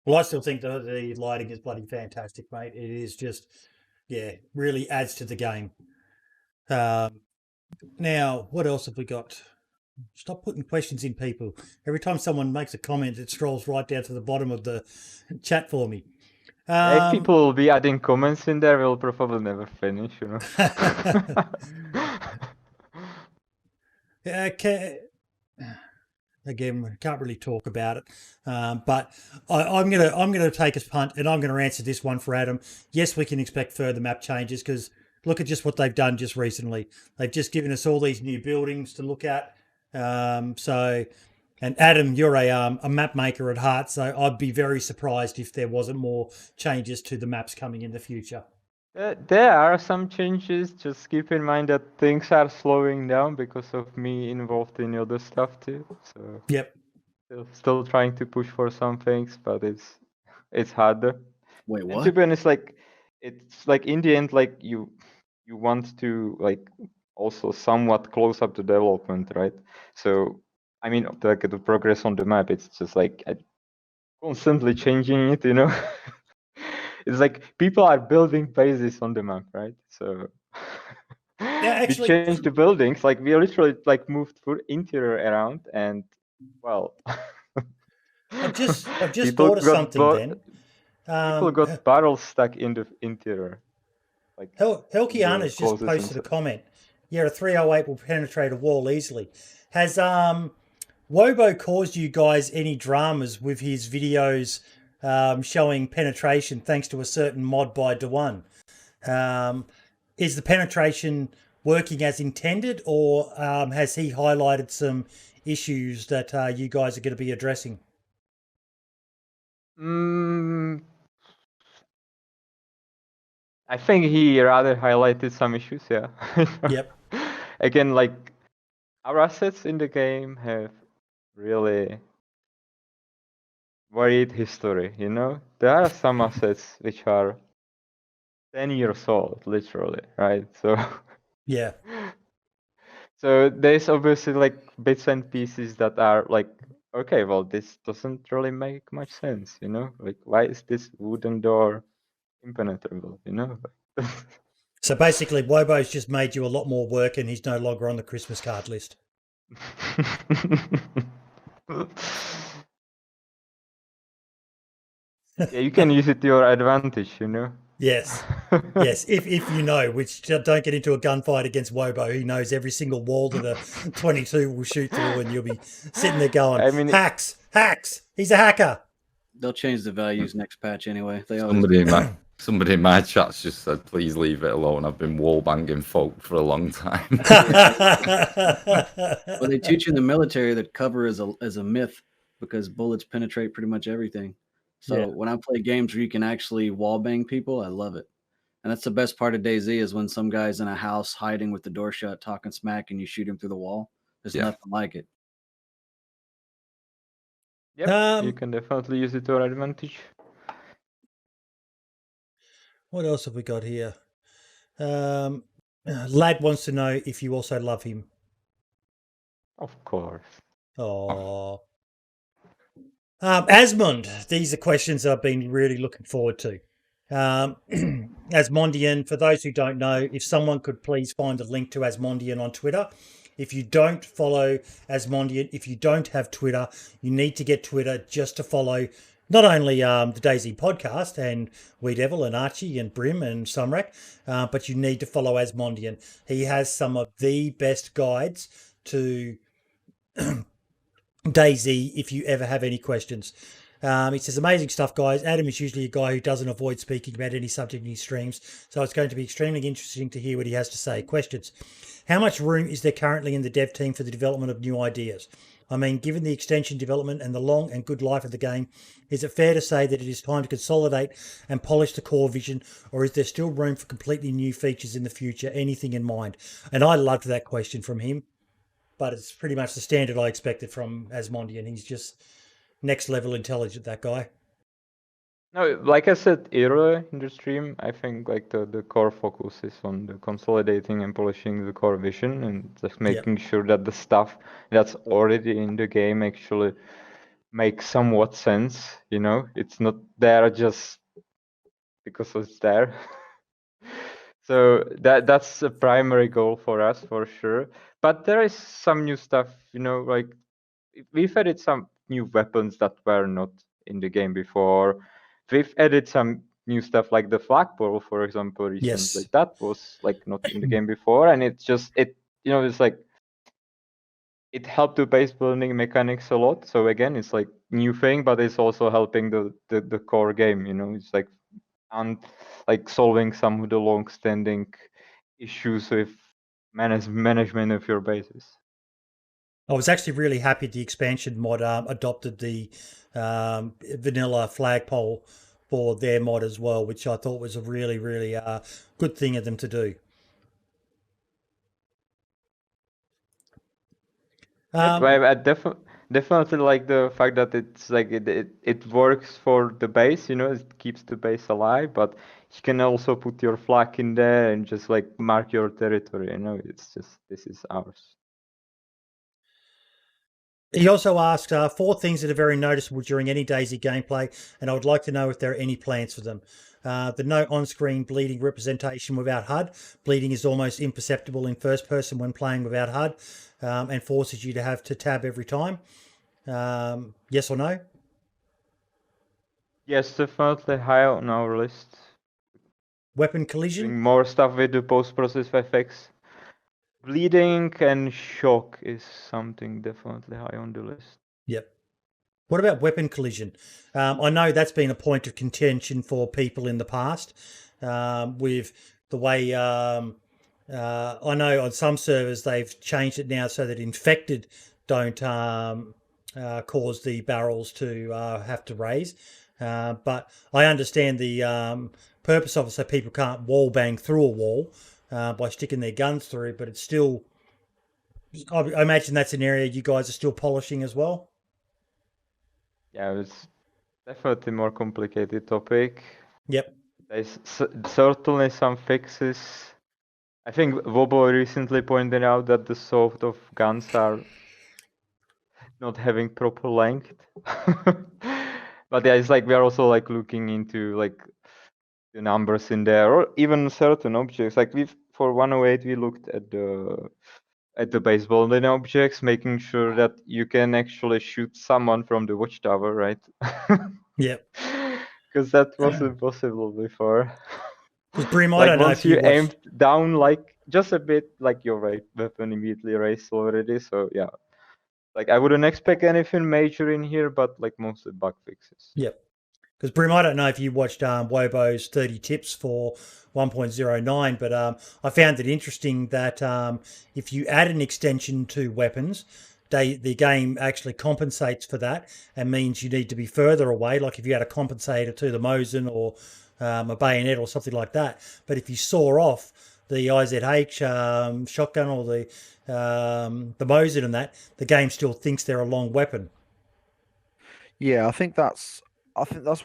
Well, I still think the lighting is bloody fantastic, mate. It is just, really adds to the game. Now, what else have we got? Stop putting questions in, people. Every time someone makes a comment, it scrolls right down to the bottom of the chat for me. If people will be adding comments in there, we'll probably never finish, Okay. Again, can't really talk about it, but I'm gonna take a punt, and I'm gonna answer this one for Adam. Yes, we can expect further map changes because look at just what they've done just recently. They've just given us all these new buildings to look at. And Adam, you're a map maker at heart, so I'd be very surprised if there wasn't more changes to the maps coming in the future. There are some changes. Just keep in mind that things are slowing down because of me involved in other stuff too. So yep, still trying to push for some things, but it's harder. Wait, what? And to be honest, like it's like in the end, like you want to like also somewhat close up the development, right? So I mean, like the progress on the map, it's just like constantly changing it, It's like people are building bases on the map, right? So actually, we changed the buildings, like we literally like moved full interior around, and well, I've just people thought of something. Then people got barrels stuck in the interior. Like Helkiana's just posted a comment. Yeah, a 308 will penetrate a wall easily. Has Wobo caused you guys any dramas with his videos showing penetration thanks to a certain mod by Dewan? Is the penetration working as intended, or has he highlighted some issues that you guys are going to be addressing? I think he rather highlighted some issues, yeah. Yep. Again, like our assets in the game have really varied history, There are some assets which are 10 years old, literally, right? So yeah. So there's obviously like bits and pieces that are like, okay, well, this doesn't really make much sense, Like, why is this wooden door impenetrable, So basically, Wobo's just made you a lot more work, and he's no longer on the Christmas card list. Yeah, you can use it to your advantage, you know. Yes, yes. If you know, which don't get into a gunfight against Wobo, he knows every single wall that a 22 will shoot through, and you'll be sitting there going, I mean, hacks. He's a hacker. They'll change the values next patch anyway. They always Somebody in my chat's just said, please leave it alone. I've been wall banging folk for a long time. Well, they teach you in the military that cover is a myth because bullets penetrate pretty much everything. So when I play games where you can actually wall bang people, I love it. And that's the best part of DayZ is when some guy's in a house hiding with the door shut, talking smack, and you shoot him through the wall. There's nothing like it. Yep, you can definitely use it to your advantage. What else have we got here? Lad wants to know if you also love him. Of course. Oh. Asmund, these are questions I've been really looking forward to. Asmondian, for those who don't know, if someone could please find a link to Asmondian on Twitter. If you don't follow Asmondian, if you don't have Twitter, you need to get Twitter just to follow not only the DayZ podcast and Wee Devil and Archie and Brim and Sumrak, but you need to follow Asmondian. He has some of the best guides to DayZ if you ever have any questions. He says, amazing stuff, guys. Adam is usually a guy who doesn't avoid speaking about any subject in his streams, so it's going to be extremely interesting to hear what he has to say. Questions. How much room is there currently in the dev team for the development of new ideas? I mean, given the extension development and the long and good life of the game, is it fair to say that it is time to consolidate and polish the core vision, or is there still room for completely new features in the future? Anything in mind? And I loved that question from him, but it's pretty much the standard I expected from Asmondian. He's just next level intelligent, that guy. No, like I said earlier in the stream, I think like the core focus is on the consolidating and polishing the core vision and just making sure that the stuff that's already in the game actually makes somewhat sense, you know? It's not there just because it's there. So that's a primary goal for us for sure. But there is some new stuff, you know, like we've added some new weapons that were not in the game before. We've added some new stuff like the flagpole, for example, recently. Yes. That was like not in the game before, and it's just it's like it helped the base building mechanics a lot. So again, it's like new thing, but it's also helping the core game. You know, it's like and like solving some of the long-standing issues with management of your bases. I was actually really happy the expansion mod adopted the vanilla flagpole for their mod as well, which I thought was a really, really good thing of them to do. I definitely like the fact that it's like it works for the base, you know, it keeps the base alive, but you can also put your flag in there and just like mark your territory, you know, it's just this is ours. He also asked 4 things that are very noticeable during any DayZ gameplay, and I would like to know if there are any plans for them. The no on-screen bleeding representation without HUD. Bleeding is almost imperceptible in first person when playing without HUD, and forces you to have to tab every time. Yes or no? Yes, definitely high on our list. Weapon collision? Doing more stuff with the post-process effects. Bleeding and shock is something definitely high on the list. Yep. What about weapon collision? I know that's been a point of contention for people in the past with the way I know on some servers they've changed it now so that infected don't cause the barrels to have to raise. But I understand the purpose of it so people can't wall bang through a wall by sticking their guns through, but it's still, I imagine that's an area you guys are still polishing as well. Yeah, it's definitely more complicated topic. Yep. There's certainly some fixes. I think Wobo recently pointed out that the sort of guns are not having proper length. But yeah, it's like we are also like looking into like the numbers in there, or even certain objects. Like for 108, we looked at the baseball line objects, making sure that you can actually shoot someone from the watchtower, right? Yep. Because that wasn't possible before. Because Brim, I Like don't know once if you watched. aimed down, like just a bit, like your weapon immediately raised already. So yeah, like I wouldn't expect anything major in here, but like mostly bug fixes. Yep. Because Brim, I don't know if you watched Wobo's 30 tips for 1.09, but I found it interesting that if you add an extension to weapons, the game actually compensates for that and means you need to be further away. Like if you had a compensator to the Mosin or a bayonet or something like that. But if you saw off the IZH shotgun or the Mosin and that, the game still thinks they're a long weapon. Yeah, I think that's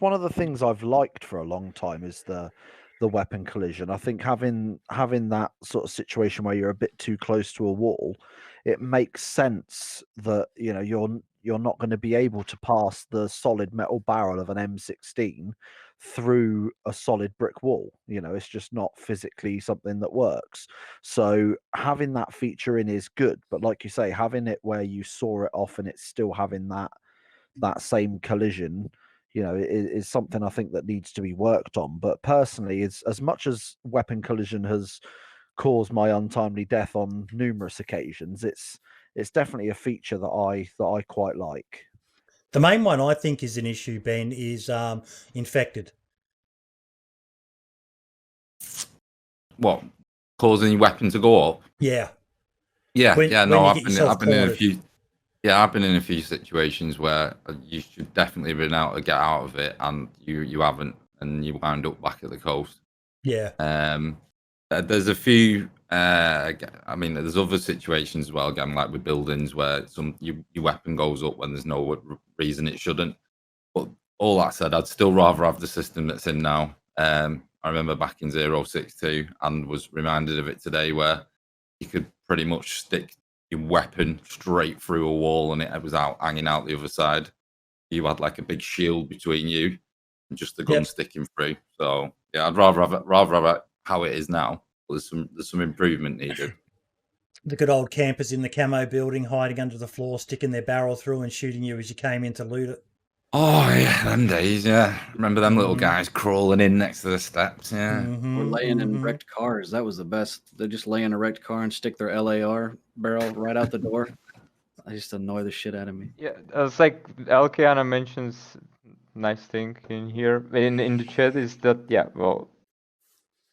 one of the things I've liked for a long time is the weapon collision. I think having that sort of situation where you're a bit too close to a wall, it makes sense that you're not going to be able to pass the solid metal barrel of an M16 through a solid brick wall. It's just not physically something that works. So having that feature in is good, but like you say, having it where you saw it off and it's still having that same collision, is something I think that needs to be worked on. But personally, as much as weapon collision has caused my untimely death on numerous occasions, it's definitely a feature that I quite like. The main one I think is an issue, Ben, is infected. What, causing your weapon to go up? Yeah. I've been in a few. Yeah, I've been in a few situations where you should definitely have been able to get out of it, and you haven't, and you wind up back at the coast. Yeah. There's a few. I mean, there's other situations as well. Again, like with buildings where your weapon goes up when there's no reason it shouldn't. But all that said, I'd still rather have the system that's in now. I remember back in 062 and was reminded of it today, where you could pretty much stick your weapon straight through a wall and it was hanging out the other side. You had like a big shield between you and just the gun sticking through. So yeah, I'd rather have it how it is now. But there's some improvement needed. The good old campers in the camo building hiding under the floor, sticking their barrel through and shooting you as you came in to loot it. Oh yeah, them days. Yeah, remember them little guys crawling in next to the steps. Yeah, or laying in wrecked cars. That was the best. They just lay in a wrecked car and stick their LAR barrel right out the door. I just annoy the shit out of me. Yeah, it's like Alkeana mentions. Nice thing in here in the chat is that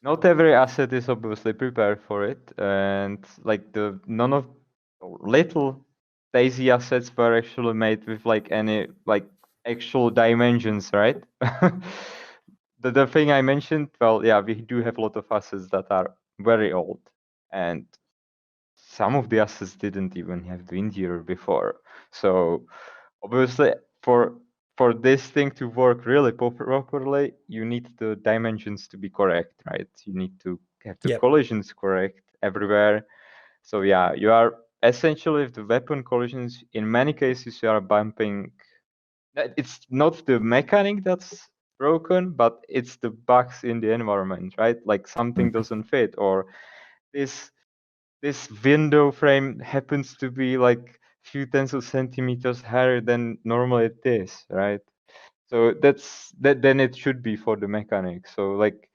not every asset is obviously prepared for it, and like little DayZ assets were actually made with like any like actual dimensions, right? the thing I mentioned, we do have a lot of assets that are very old, and some of the assets didn't even have the interior before. So obviously for this thing to work really properly, you need the dimensions to be correct, right? You need to have the collisions correct everywhere. So yeah, you are essentially with the weapon collisions, in many cases you are bumping. It's not the mechanic that's broken, but it's the bugs in the environment, right? Like something doesn't fit, or this window frame happens to be like few tens of centimeters higher than normally it is, right? So then it should be for the mechanic. So like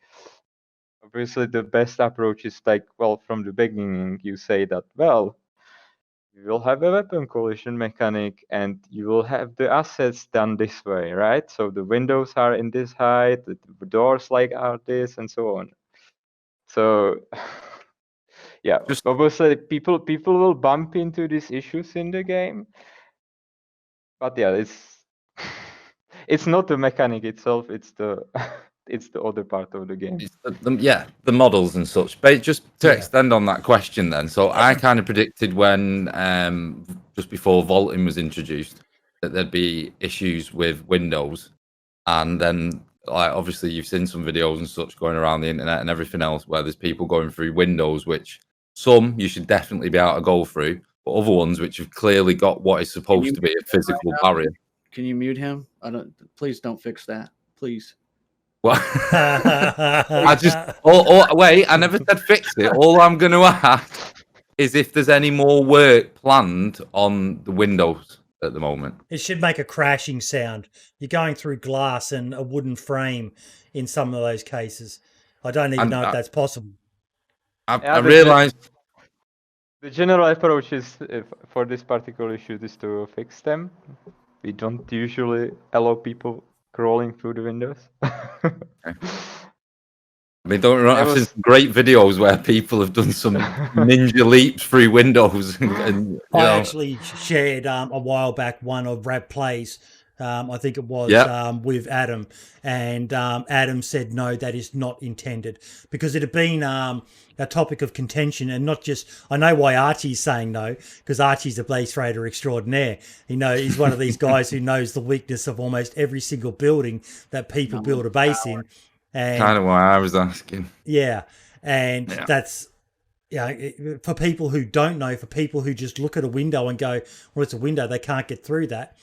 obviously the best approach is like, from the beginning you say that, you will have a weapon collision mechanic and you will have the assets done this way, right? So the windows are in this height, the doors are this, and so on. So yeah, obviously people will bump into these issues in the game, but yeah, it's not the mechanic itself, it's the it's the other part of the game. It's the models and such. But just to extend on that question then, so I kind of predicted when just before vaulting was introduced that there'd be issues with Windows, and then like obviously you've seen some videos and such going around the internet and everything else where there's people going through Windows, which some you should definitely be able to go through, but other ones which have clearly got what is supposed to be a physical barrier. Can you mute him? Please don't fix that, please. Well, I just wait. I never said fix it. All I'm going to ask is if there's any more work planned on the windows at the moment. It should make a crashing sound. You're going through glass and a wooden frame in some of those cases. I don't even know if that's possible. I realised the general approach is for this particular issue is to fix them. We don't usually allow people crawling through the windows. I mean, don't I've seen some great videos where people have done some ninja leaps through windows. And I actually shared a while back one of Rap Plays. I think it was with Adam, and Adam said no, that is not intended, because it had been a topic of contention, and not just. I know why Archie's saying no, because Archie's a blaze raider extraordinaire. He's one of these guys who knows the weakness of almost every single building that people build a base in. And kind of why I was asking. Yeah, and that's. For people who don't know, for people who just look at a window and go, well, it's a window, they can't get through that.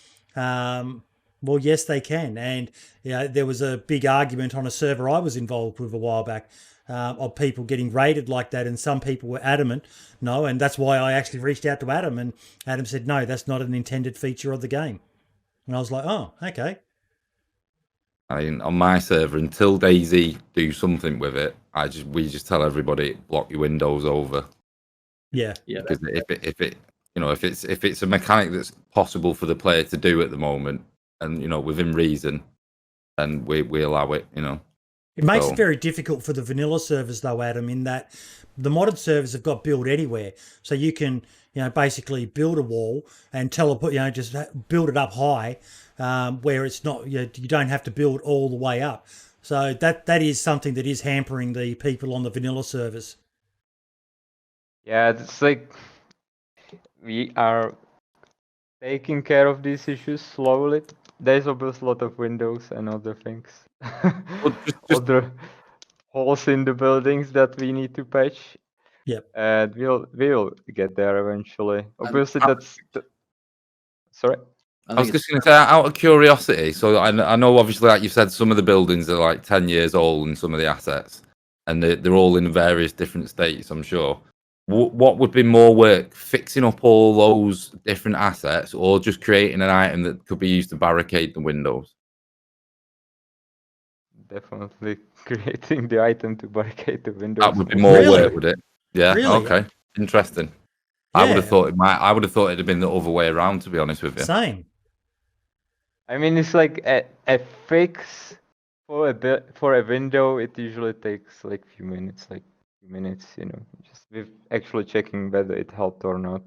Well, yes, they can. And there was a big argument on a server I was involved with a while back of people getting raided like that. And some people were adamant, no. And that's why I actually reached out to Adam, and Adam said, no, that's not an intended feature of the game. And I was like, oh, okay. I mean, on my server, until DayZ do something with it, we just tell everybody block your windows over. Yeah. Because if it's a mechanic that's possible for the player to do at the moment, and within reason, then we allow it. It makes it very difficult for the vanilla servers, though, Adam, in that the modded servers have got build anywhere, so you can basically build a wall and teleport, just build it up high, where it's not you don't have to build all the way up. So that is something that is hampering the people on the vanilla servers. Yeah, it's like we are taking care of these issues slowly. There's obviously a lot of windows and other things. Other holes in the buildings that we need to patch. Yep. And we'll get there eventually. Obviously, sorry. I was just going to say, out of curiosity, so I know obviously, like you said, some of the buildings are like 10 years old and some of the assets, and they're all in various different states, I'm sure. What would be more work, fixing up all those different assets, or just creating an item that could be used to barricade the windows? Definitely creating the item to barricade the windows. That would be more work, would it? Yeah. Really? Okay. Interesting. Yeah. I would have thought I would have thought it'd have been the other way around, to be honest with you. Same. I mean, it's like a fix for a window. It usually takes like a few minutes, just with actually checking whether it helped or not.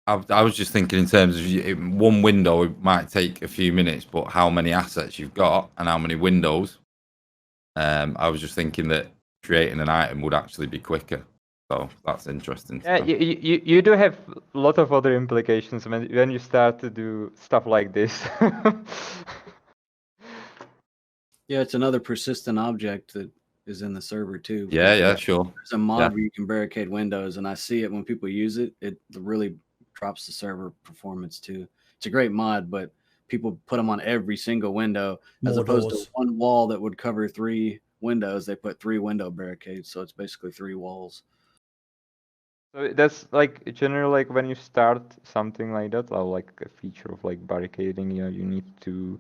I was just thinking in terms of one window, it might take a few minutes, but how many assets you've got and how many windows. I was just thinking that creating an item would actually be quicker. So that's interesting. Yeah, you do have a lot of other implications when you start to do stuff like this. Yeah, it's another persistent object that is in the server too. Yeah, sure. There's a mod where you can barricade windows, and I see it when people use it. It really drops the server performance too. It's a great mod, but people put them on every single window as opposed to one wall that would cover 3 windows. They put 3 window barricades, so it's basically 3 walls. So that's like generally like when you start something like that, or like a feature of like barricading, you need to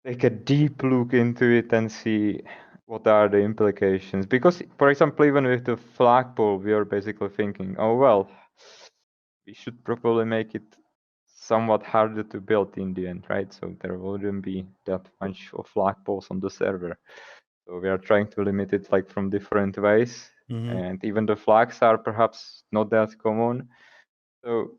take a deep look into it and see what are the implications. Because, for example, even with the flagpole, we are basically thinking, oh well, we should probably make it somewhat harder to build in the end, right? So there wouldn't be that much of flagpoles on the server. So we are trying to limit it like from different ways. Mm-hmm. And even the flags are perhaps not that common. So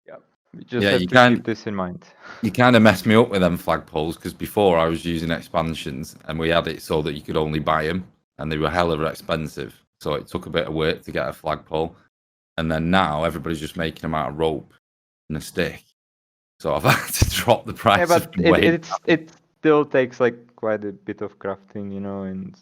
yeah, we just have to keep this in mind. You kind of messed me up with them flagpoles, because before I was using expansions and we had it so that you could only buy them, and they were hella expensive. So it took a bit of work to get a flagpole. And then now everybody's just making them out of rope and a stick. So I've had to drop the price. Yeah, but it still takes like quite a bit of crafting, and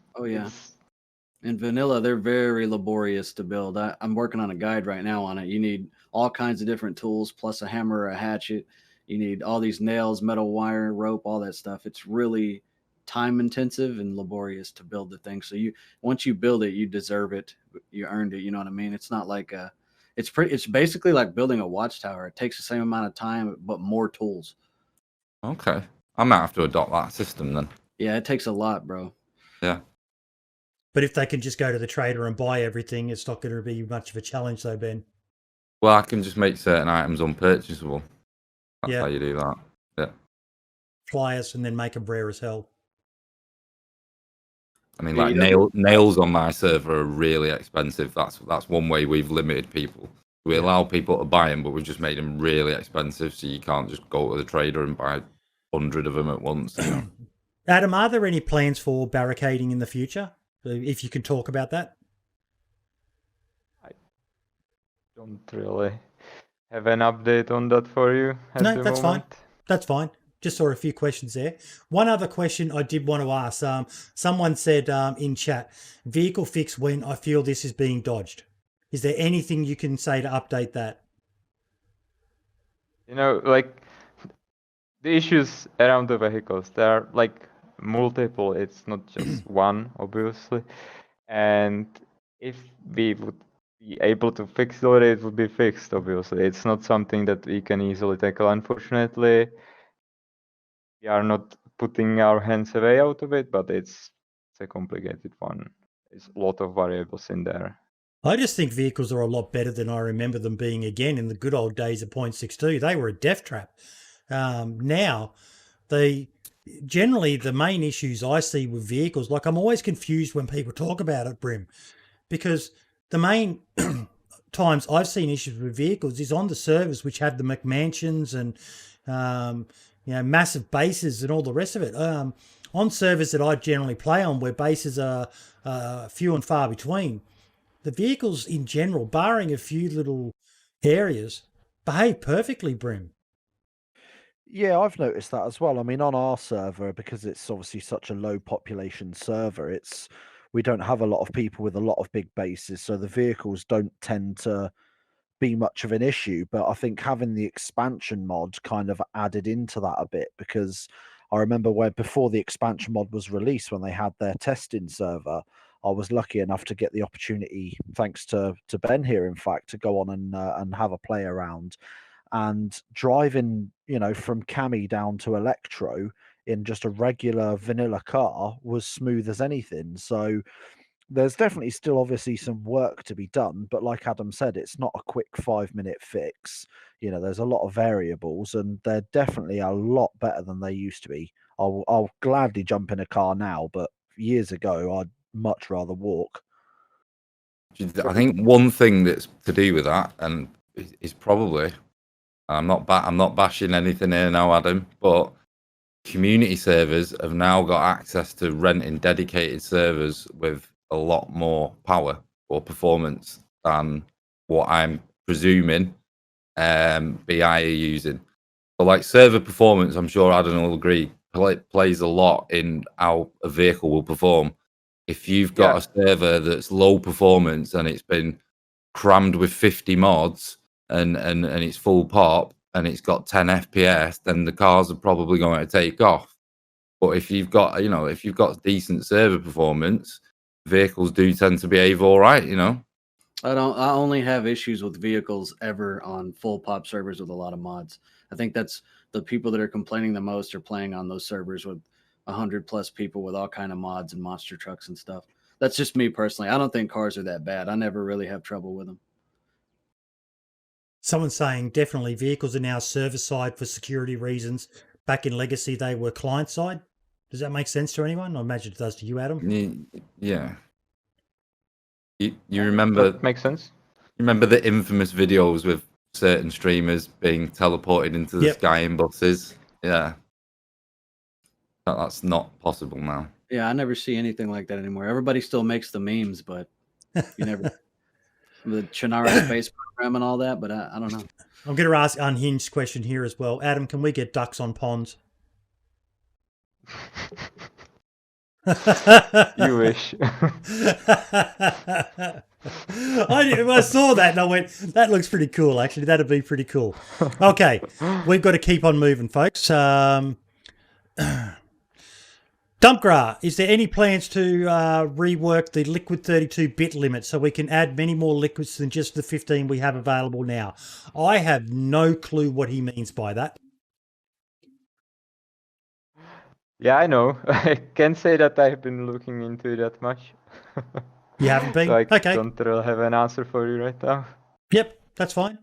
in vanilla, they're very laborious to build. I'm working on a guide right now on it. You need all kinds of different tools, plus a hammer or a hatchet. You need all these nails, metal wire, rope, all that stuff. It's really time intensive and laborious to build the thing. So once you build it, you deserve it. You earned it. You know what I mean? It's not like it's basically like building a watchtower. It takes the same amount of time, but more tools. Okay. I might have to adopt that system then. Yeah, it takes a lot, bro. Yeah. But if they can just go to the trader and buy everything, it's not going to be much of a challenge, though, Ben. Well, I can just make certain items unpurchasable. That's Yeah. how you do that. Yeah. Flyers and then make them rare as hell. I mean, Yeah, like you nails on my server are really expensive. That's one way we've limited people. We allow people to buy them, but we've just made them really expensive, so you can't just go to the trader and buy 100 of them at once. You know? Adam, are there any plans for barricading in the future? If you can talk about that. Don't really have an update on that for you at No, the that's moment. fine. That's fine. Just saw a few questions there. One other question I did want to ask. Someone said in chat, vehicle fix when I feel this is being dodged. Is there anything you can say to update that? You know, like the issues around the vehicles, there are like multiple. It's not just one, obviously. And if we would be able to fix it would be fixed, obviously. It's not something that we can easily tackle, unfortunately. We are not putting our hands away out of it, but it's a complicated one. There's a lot of variables in there. I just think vehicles are a lot better than I remember them being again in the good old days of 0.62. They were a death trap. Now, generally the main issues I see with vehicles, like I'm always confused when people talk about it, Brim, because the main times I've seen issues with vehicles is on the servers which have the McMansions and massive bases and all the rest of it. On servers that I generally play on, where bases are few and far between, the vehicles in general, barring a few little areas, behave perfectly, Brim. Yeah, I've noticed that as well. I mean, on our server, because it's obviously such a low population server, we don't have a lot of people with a lot of big bases, so the vehicles don't tend to be much of an issue. But I think having the expansion mod kind of added into that a bit, because I remember where before the expansion mod was released, when they had their testing server, I was lucky enough to get the opportunity, thanks to Ben here, in fact, to go on and have a play around. And driving, from Cami down to Electro in just a regular vanilla car was smooth as anything. So there's definitely still obviously some work to be done, but like Adam said, it's not a quick 5-minute fix. There's a lot of variables, and they're definitely a lot better than they used to be. I'll gladly jump in a car now, but years ago I'd much rather walk. I think one thing that's to do with that, and is probably, I'm not bashing anything here now, Adam, but community servers have now got access to renting dedicated servers with a lot more power or performance than what I'm presuming BI are using. So like server performance, I'm sure Adam will agree, plays a lot in how a vehicle will perform. If you've got a server that's low performance and it's been crammed with 50 mods and it's full pop and it's got 10 FPS, then the cars are probably going to take off. But if you've got, decent server performance, vehicles do tend to behave all right, I only have issues with vehicles ever on full pop servers with a lot of mods. I think that's the people that are complaining the most are playing on those servers with 100+ people with all kind of mods and monster trucks and stuff. That's just me personally. I don't think cars are that bad. I never really have trouble with them. Someone's saying definitely vehicles are now server side for security reasons. Back in Legacy, they were client side. Does that make sense to anyone? I imagine it does to you, Adam. Yeah. You remember? That makes sense. Remember the infamous videos with certain streamers being teleported into the sky in buses? Yeah. That's not possible now. Yeah, I never see anything like that anymore. Everybody still makes the memes, but you never the Chinara space program and all that. But I don't know. I'm going to ask unhinged question here as well. Adam, can we get ducks on ponds? You wish. I saw that and I went, that looks pretty cool, actually. That'd be pretty cool. Okay, we've got to keep on moving, folks. Dumpgra, is there any plans to rework the liquid 32-bit limit so we can add many more liquids than just the 15 we have available now? I have no clue what he means by that. Yeah, I know. I can't say that I've been looking into it that much. You haven't been? So I Okay. don't really have an answer for you right now. Yep, that's fine.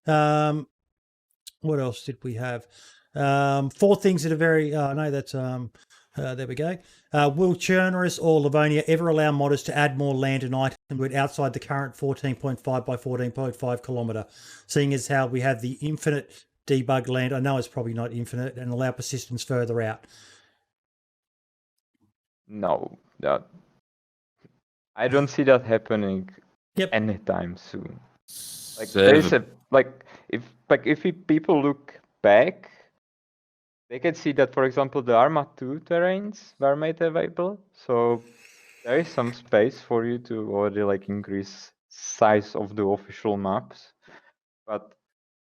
What else did we have? 4 things that are very... no, that's... there we go. Will Chernarus or Livonia ever allow modders to add more land and items to it outside the current 14.5 by 14.5 kilometre, seeing as how we have the infinite debug land? I know it's probably not infinite, and allow persistence further out. No, I don't see that happening anytime soon. Like there's a if people look back, they can see that, for example, the Arma 2 terrains were made available. So there is some space for you to already like increase size of the official maps. But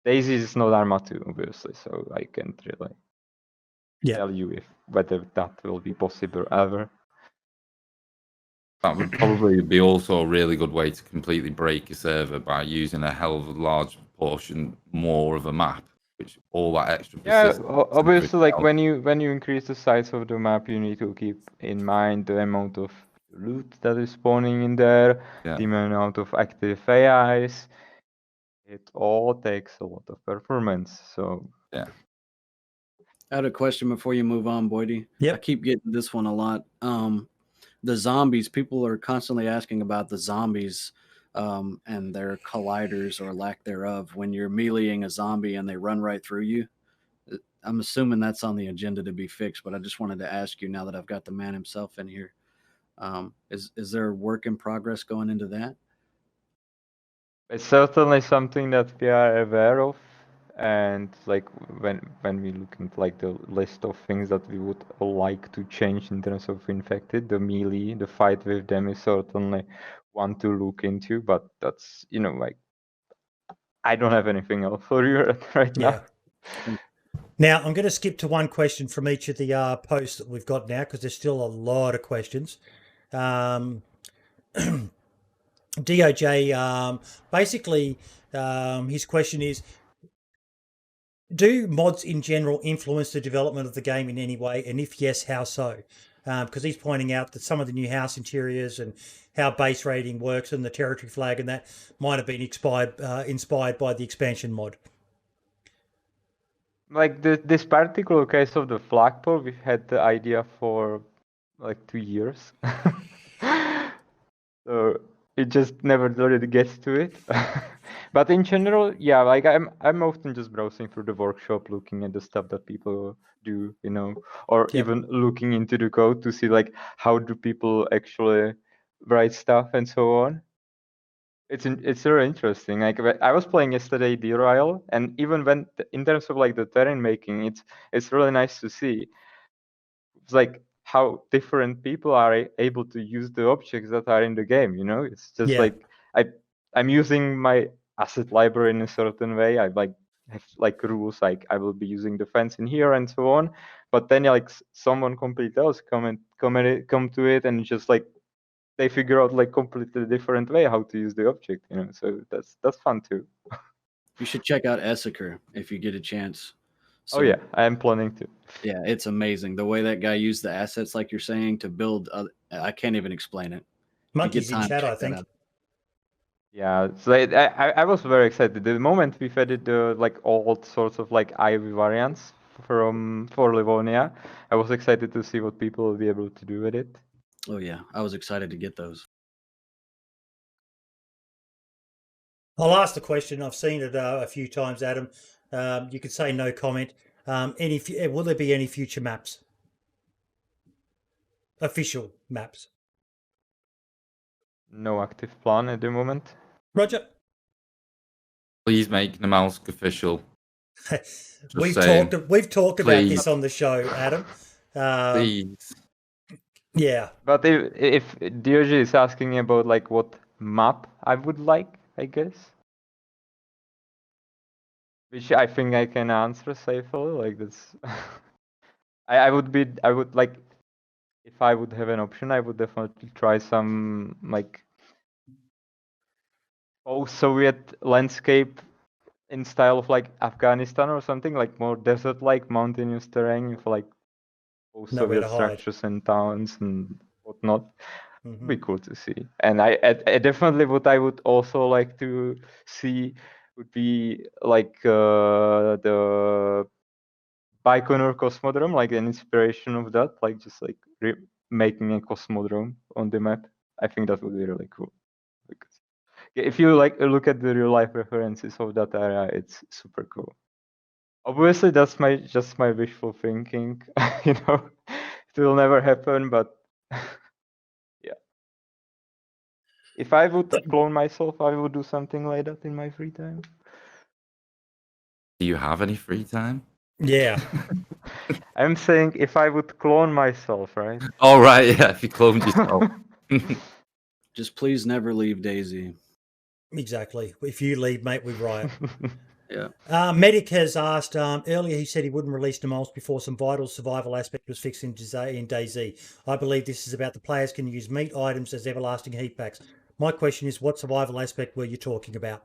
DayZ is not Arma 2, obviously, so I can't really tell you whether that will be possible ever. That would probably be also a really good way to completely break a server by using a hell of a large portion more of a map, which all that extra. Yeah, obviously, like when you increase the size of the map, you need to keep in mind the amount of loot that is spawning in there, the amount of active AIs. It all takes a lot of performance. So yeah. I had a question before you move on, Boydie. Yep. I keep getting this one a lot. The zombies, people are constantly asking about the zombies and their colliders or lack thereof. When you're meleeing a zombie and they run right through you, I'm assuming that's on the agenda to be fixed, but I just wanted to ask you now that I've got the man himself in here. Is there work in progress going into that? It's certainly something that we are aware of. And like when we look into like the list of things that we would like to change in terms of infected, the melee, the fight with them is certainly one to look into. But that's, you know, like I don't have anything else for you right now. Now I'm going to skip to one question from each of the posts that we've got now, because there's still a lot of questions. DOJ, basically, his question is, do mods in general influence the development of the game in any way? And if yes, how so? Because he's pointing out that some of the new house interiors and how base rating works and the territory flag and that might have been inspired by the expansion mod. Like this particular case of the flagpole, we've had the idea for like 2 years. So it just never really gets to it. But in general, yeah, like I'm often just browsing through the workshop, looking at the stuff that people do, you know, or even looking into the code to see like how do people actually write stuff and so on. It's very interesting. Like I was playing yesterday Derail, and even when in terms of like the terrain making, it's really nice to see. It's like how different people are able to use the objects that are in the game. You know, it's just like I'm using my asset library in a certain way. I like have like rules like I will be using the fence in here and so on. But then like someone completely else come to it and just like they figure out like completely different way how to use the object, you know. So that's fun too. You should check out Essiker if you get a chance. So, oh yeah, I am planning to. Yeah, it's amazing the way that guy used the assets, like you're saying, to build. I can't even explain it. Monkey's in chat, I think. Yeah, so I was very excited. The moment we've added like all sorts of like Ivy variants for Livonia, I was excited to see what people will be able to do with it. Oh yeah, I was excited to get those. I'll ask the question. I've seen it a few times, Adam. You could say no comment. Will there be any future maps? Official maps? No active plan at the moment. Roger. Please make Namalsk official. We've talked about this on the show, Adam. Please. Yeah. But if DOG is asking about like what map I would like, I guess. Which I think I can answer safely. Like that's, I would like, if I would have an option, I would definitely try some like post-Soviet landscape in style of like Afghanistan or something, like more desert-like mountainous terrain with like Nowhere post-Soviet to hide. structures and towns and whatnot. Mhm. Be cool to see. And I definitely what I would also like to see would be like the Baikonur Cosmodrome, like an inspiration of that, like just like making a cosmodrome on the map. I think that would be really cool. Because if you like look at the real life references of that area, it's super cool. Obviously, that's just my wishful thinking. You know, it will never happen, but yeah. If I would clone myself, I would do something like that in my free time. Do you have any free time? Yeah. I'm saying if I would clone myself, right? Oh, right, yeah, if you cloned yourself. Just please never leave DayZ. Exactly. If you leave, mate, we riot. Yeah. Medic has asked earlier. He said he wouldn't release Namalsk before some vital survival aspect was fixed in DayZ. I believe this is about the players can use meat items as everlasting heat packs. My question is, what survival aspect were you talking about?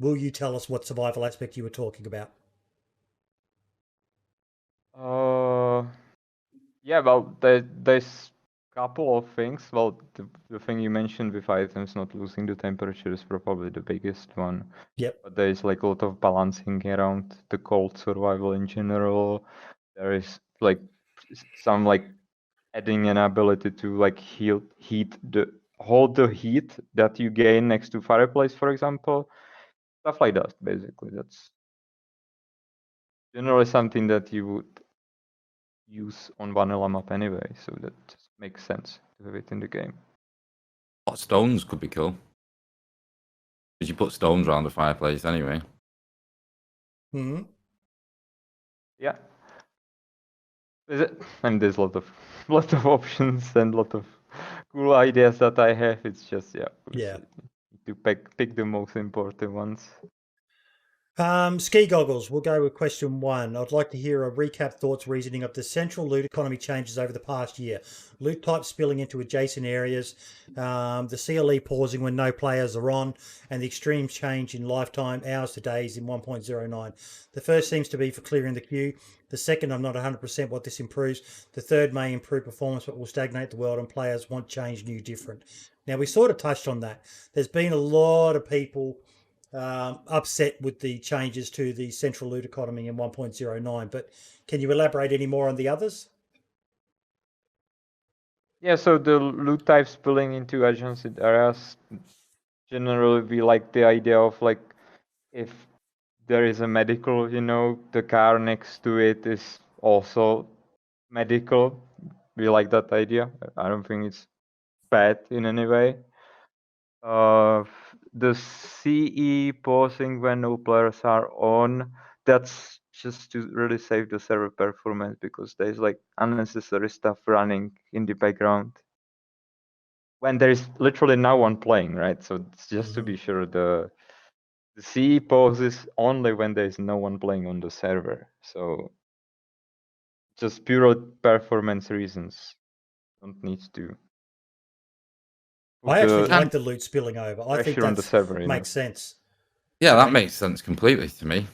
Will you tell us what survival aspect you were talking about? Yeah. Well, there's a couple of things. Well, the thing you mentioned with items not losing the temperature is probably the biggest one. Yep. But there is like a lot of balancing around the cold survival in general. There is like some like adding an ability to like hold the heat that you gain next to fireplace, for example. Stuff like that, basically. That's generally something that you would use on vanilla map anyway, so that just makes sense to have it in the game. Hot stones could be cool. Because you put stones around the fireplace anyway. Hmm. Yeah. And there's a lot of options and a lot of cool ideas that I have. It's just Yeah. to pick the most important ones. Ski goggles. We'll go with question 1. I'd like to hear a recap, thoughts, reasoning of the central loot economy changes over the past year. Loot types spilling into adjacent areas, the CLE pausing when no players are on, and the extreme change in lifetime hours to days in 1.09. The first seems to be for clearing the queue. The second, I'm not 100% what this improves. The third may improve performance but will stagnate the world and players want change, new, different. Now, we sort of touched on that. There's been a lot of people upset with the changes to the central loot economy in 1.09, but can you elaborate any more on the others? Yeah, so the loot types spilling into adjacent areas, generally we like the idea of like if there is a medical, you know, the car next to it is also medical. We like that idea. I don't think it's bad in any way. The CE pausing when no players are on, that's just to really save the server performance because there's like unnecessary stuff running in the background when there is literally no one playing, right? So it's just to be sure the CE pauses only when there is no one playing on the server. So just pure performance reasons. Don't need to. I actually like the loot spilling over. I think on the server, makes sense. Yeah, that makes sense completely to me.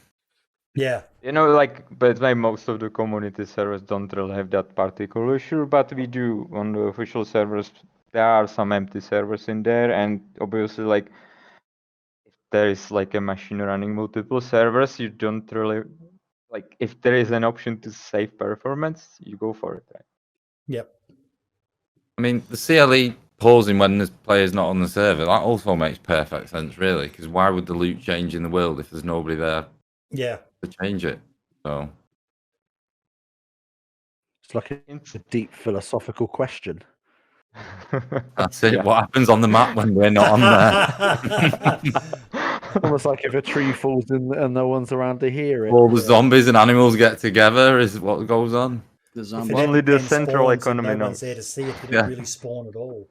Yeah. You know, like, but like most of the community servers don't really have that particular issue, but we do on the official servers. There are some empty servers in there, and obviously, like, if there is like a machine running multiple servers, you don't really like. If there is an option to save performance, you go for it, right? Yep. I mean, the CLE pausing when the player's not on the server, that also makes perfect sense, really, because why would the loot change in the world if there's nobody there Yeah. to change it? So It's like a deep philosophical question. that's it. What happens on the map when we're not on there? Almost like if a tree falls in and no one's around to hear it. All the zombies and animals get together is what goes on. The zombies. Only the central spawns and economy no one's knows. there to see it. Did it really spawn at all?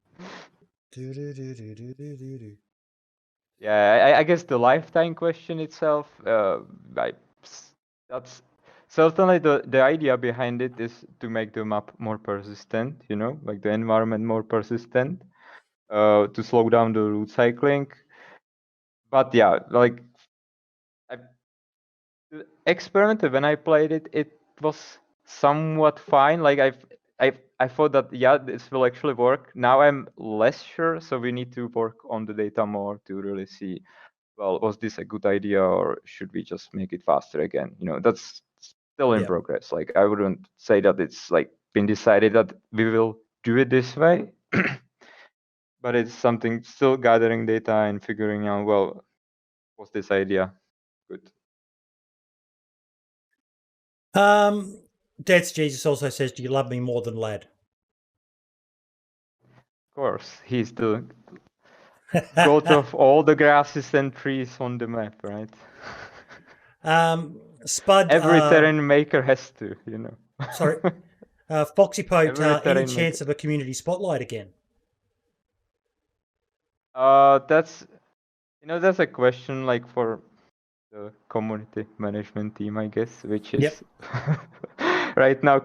Yeah, I guess the lifetime question itself, that's certainly the idea behind it is to make the map more persistent, you know, like the environment more persistent, to slow down the route cycling. But yeah, like the experiment when I played it, it was somewhat fine. Like I thought that yeah, this will actually work. Now I'm less sure, so we need to work on the data more to really see, well, was this a good idea or should we just make it faster again? You know, that's still in progress. Like I wouldn't say that it's like been decided that we will do it this way, but it's something still gathering data and figuring out, well, was this idea good? Death's Jesus also says, "Do you love me more than Lad?" Of course, he's the god of all the grasses and trees on the map, right? Spud. Every terrain maker has to, you know. Sorry, Foxy Pote. Every Any terrain chance of a community spotlight again? That's, you know, that's a question like for the community management team, I guess, which is right now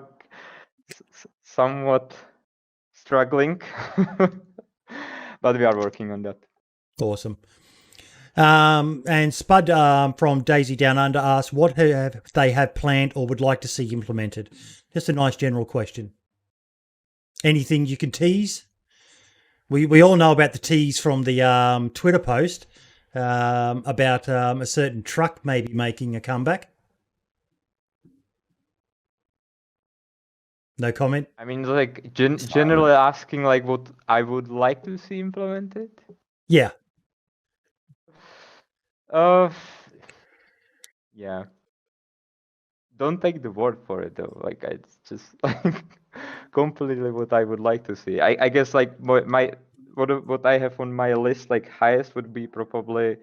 somewhat struggling, but we are working on that. Awesome. And Spud from DayZ Down Under asks, what have they have planned or would like to see implemented? Just a nice general question. Anything you can tease? We all know about the tease from the Twitter post about a certain truck maybe making a comeback. No comment? I mean, like generally asking like what I would like to see implemented. Yeah. Yeah. Don't take the word for it though. Like it's just like completely what I would like to see. I guess like what I have on my list like highest would be probably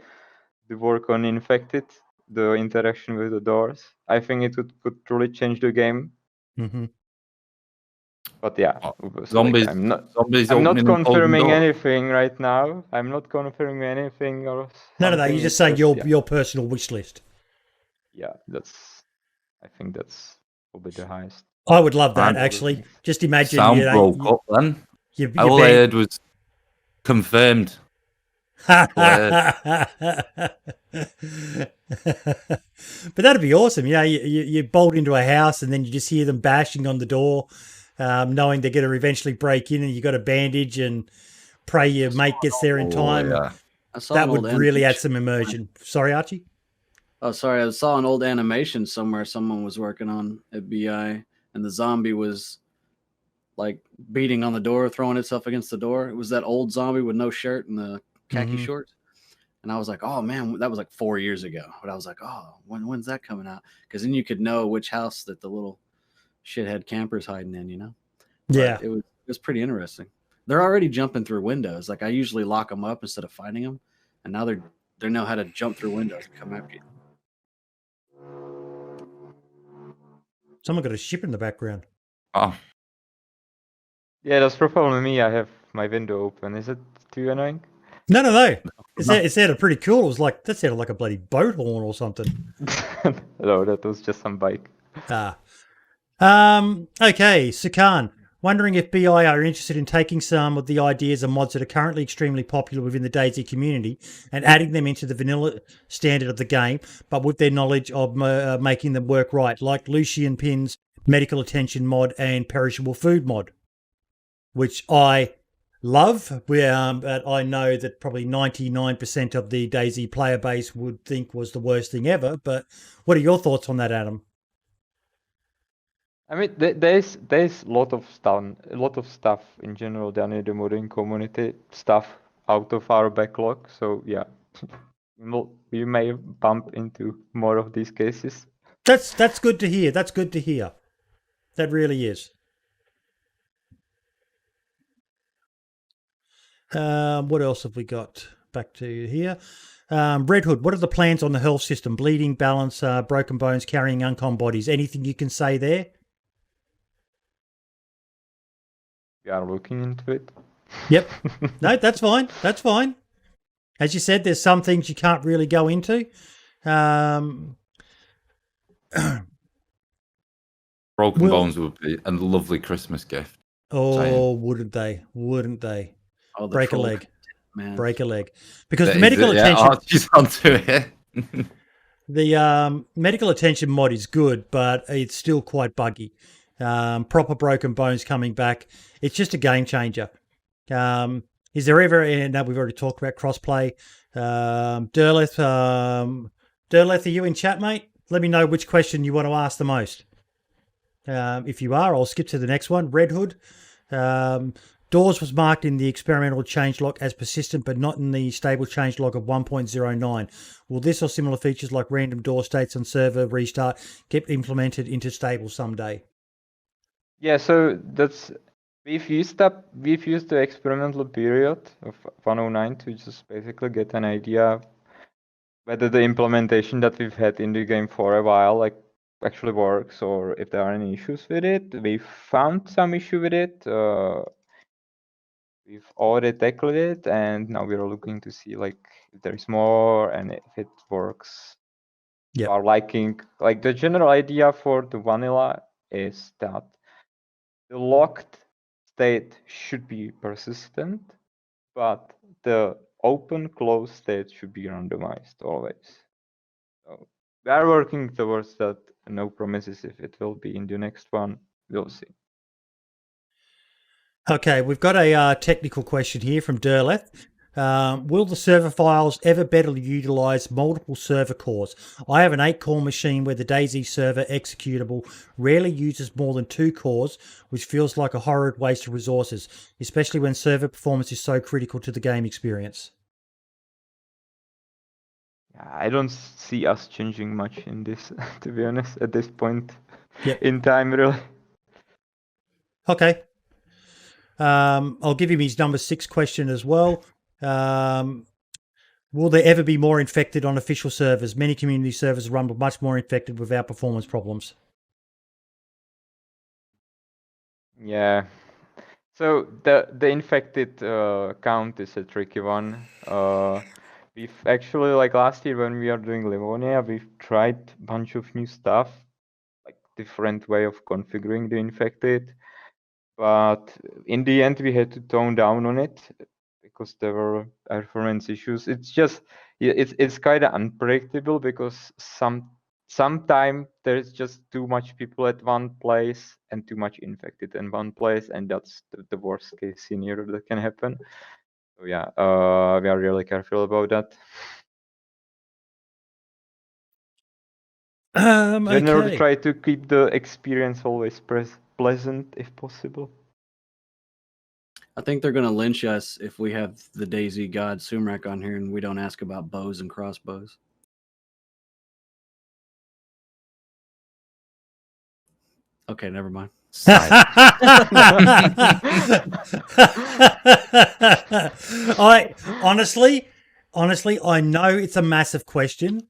the work on infected, the interaction with the doors. I think it could truly change the game. Mm-hmm. But yeah, zombies. Like, I'm not opening confirming door. anything right now. I'm not confirming anything or No. something. You're just saying your personal wish list. Yeah, I think that's probably the highest. I would love that actually. Just imagine. Sound broke up then. All I heard was confirmed. But that'd be awesome. You know, you bolt into a house and then you just hear them bashing on the door, knowing they're going to eventually break in, and you got a bandage and pray your mate gets there in time. Yeah. That would really add some immersion. Sorry, Archie? Oh, sorry. I saw an old animation somewhere someone was working on at BI, and the zombie was like beating on the door, throwing itself against the door. It was that old zombie with no shirt and the khaki shorts. And I was like, oh man, that was like 4 years ago. But I was like, oh, when's that coming out? Because then you could know which house that the little shithead camper's hiding in, you know? But yeah. It was pretty interesting. They're already jumping through windows. Like I usually lock them up instead of fighting them. And now they know how to jump through windows and come after you. Someone got a ship in the background. Oh. Yeah, that's probably me. I have my window open. Is it too annoying? No. It sounded pretty cool. It was like, that sounded like a bloody boat horn or something. No, that was just some bike. Okay, Sukan. Wondering if BI are interested in taking some of the ideas and mods that are currently extremely popular within the DayZ community and adding them into the vanilla standard of the game, but with their knowledge of making them work right, like Lucian Pin's medical attention mod and perishable food mod, which I love. But I know that probably 99% of the DayZ player base would think was the worst thing ever. But what are your thoughts on that, Adam? I mean, there's a lot of stuff in general done in the modding community, stuff out of our backlog. So yeah, we may bump into more of these cases. That's good to hear. That's good to hear. That really is. What else have we got? Back to here. Red Hood, what are the plans on the health system? Bleeding, balance, broken bones, carrying uncon bodies. Anything you can say there? We are looking into it. Yep. No, that's fine. That's fine. As you said, there's some things you can't really go into. Broken Will- Bones would be a lovely Christmas gift. Oh, wouldn't they? Wouldn't they? Oh, the Break a troll leg. man. Break a leg. Because That the is medical it, yeah. attention, Archie's onto it. the medical attention mod is good, but it's still quite buggy. Proper Broken Bones coming back. It's just a game changer. Is there ever? And we've already talked about crossplay. Derleth, are you in chat, mate? Let me know which question you want to ask the most. If you are, I'll skip to the next one. Red Hood. Doors was marked in the experimental changelog as persistent, but not in the stable changelog of 1.09. Will this or similar features like random door states on server restart get implemented into stable someday? Yeah, so we've used the experimental period of 109 to just basically get an idea whether the implementation that we've had in the game for a while actually works, or if there are any issues with it. We found some issue with it. We've already tackled it, and now we're looking to see if there is more and if it works. Yep. Our liking, the general idea for the vanilla is that the locked state should be persistent, but the open closed state should be randomized always. So we are working towards that. No promises if it will be in the next one. We'll see. Okay, we've got a technical question here from Derleth. Will the server files ever better utilize multiple server cores? I have an 8-core machine where the DayZ server executable rarely uses more than 2 cores, which feels like a horrid waste of resources, especially when server performance is so critical to the game experience. I don't see us changing much in this, to be honest, at this point Yep. in time, really. Okay. I'll give him his number 6 question as well. Will there ever be more infected on official servers? Many community servers run much more infected without performance problems. Yeah. So the infected count is a tricky one. We've actually, last year when we are doing Livonia, we've tried a bunch of new stuff, different way of configuring the infected. But in the end, we had to tone down on it because there were performance issues. It's kind of unpredictable because sometimes there's just too much people at one place and too much infected in one place, and that's the worst case scenario that can happen. So yeah, we are really careful about that. Generally, Okay. try to keep the experience always pleasant if possible. I think they're going to lynch us if we have the DayZ god Sumrak on here and we don't ask about bows and crossbows. Okay, never mind. I honestly, I know it's a massive question,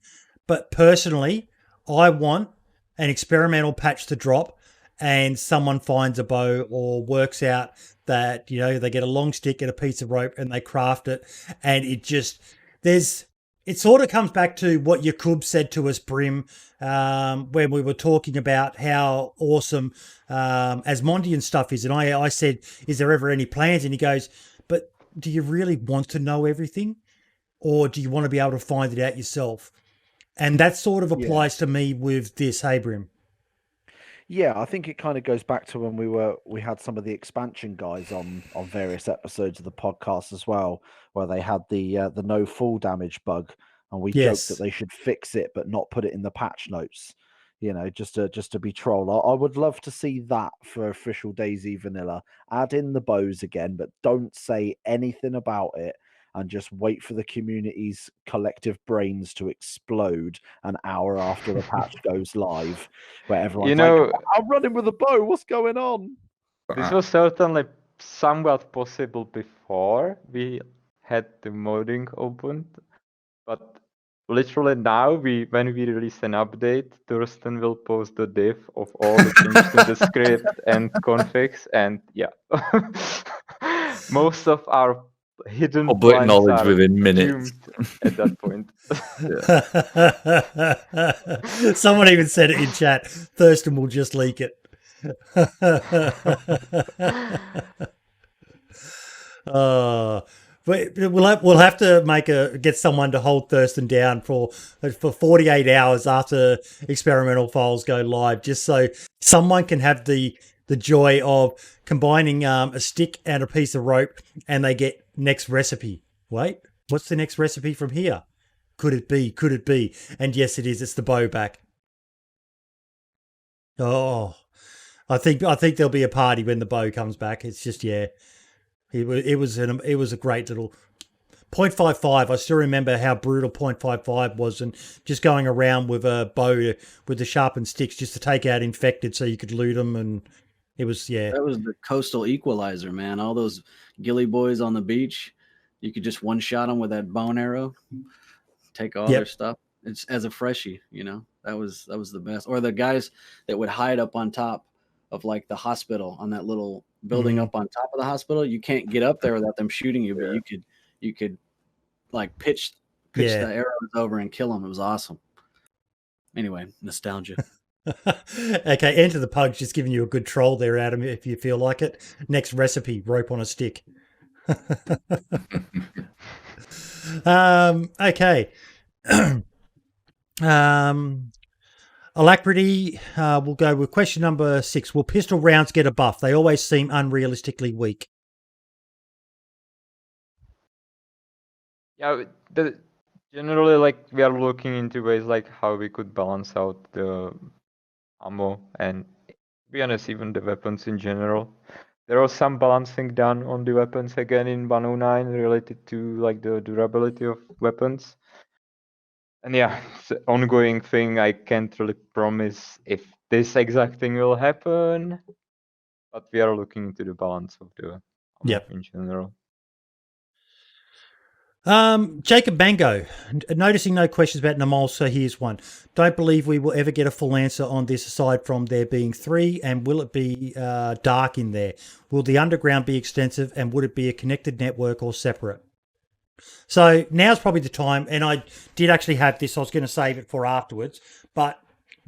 but personally, I want an experimental patch to drop and someone finds a bow or works out that, they get a long stick and a piece of rope and they craft it. And it sort of comes back to what Yakub said to us, Brim, when we were talking about how awesome Asmondian stuff is. And I said, is there ever any plans? And he goes, but do you really want to know everything? Or do you want to be able to find it out yourself? And that sort of applies to me with this, hey, Brim. Yeah, I think it kind of goes back to when we had some of the expansion guys on various episodes of the podcast as well, where they had the no fall damage bug, and we joked that they should fix it but not put it in the patch notes, just to be troll. I would love to see that for official DayZ vanilla. Add in the bows again, but don't say anything about it. And just wait for the community's collective brains to explode an hour after the patch goes live, where everyone's like, I'm running with a bow, what's going on? This was certainly somewhat possible before we had the modding opened, but literally now, when we release an update, Thurston will post the diff of all the changes to the script and configs, and yeah. most of our hidden Public plans knowledge are within minutes. doomed at that point. Someone even said it in chat. Thurston will just leak it. But we'll have to get someone to hold Thurston down for 48 hours after experimental files go live, just so someone can have the joy of combining a stick and a piece of rope, and they get next recipe. Wait, what's the next recipe from here? Could it be? Could it be? And yes, it is. It's the bow back. Oh, I think there'll be a party when the bow comes back. It's just, yeah, it was a great little 0.55. I still remember how brutal 0.55 was, and just going around with a bow with the sharpened sticks just to take out infected so you could loot them. And it was, yeah. That was the coastal equalizer, man. All those ghillie boys on the beach, you could just one-shot them with that bow and arrow, take all their stuff. It's as a freshie, you know. That was the best. Or the guys that would hide up on top of like the hospital on that little building up on top of the hospital. You can't get up there without them shooting you, but you could like pitch the arrows over and kill them. It was awesome. Anyway, nostalgia. Okay, Enter the Pug's just giving you a good troll there, Adam, if you feel like it. Next recipe, rope on a stick. Okay. Alacrity, we'll go with question number 6. Will pistol rounds get a buff? They always seem unrealistically weak. Yeah, generally, like, we are looking into ways like how we could balance out the ammo and, to be honest, even the weapons in general. There was some balancing done on the weapons again in 109 related to like the durability of weapons. And yeah, it's an ongoing thing. I can't really promise if this exact thing will happen, but we are looking into the balance of the ammo in general. Jacob Bango, noticing no questions about Namalsk, so here's one. Don't believe we will ever get a full answer on this aside from there being 3, and will it be dark in there? Will the underground be extensive, and would it be a connected network or separate? So now's probably the time, and I did actually have this. I was going to save it for afterwards, but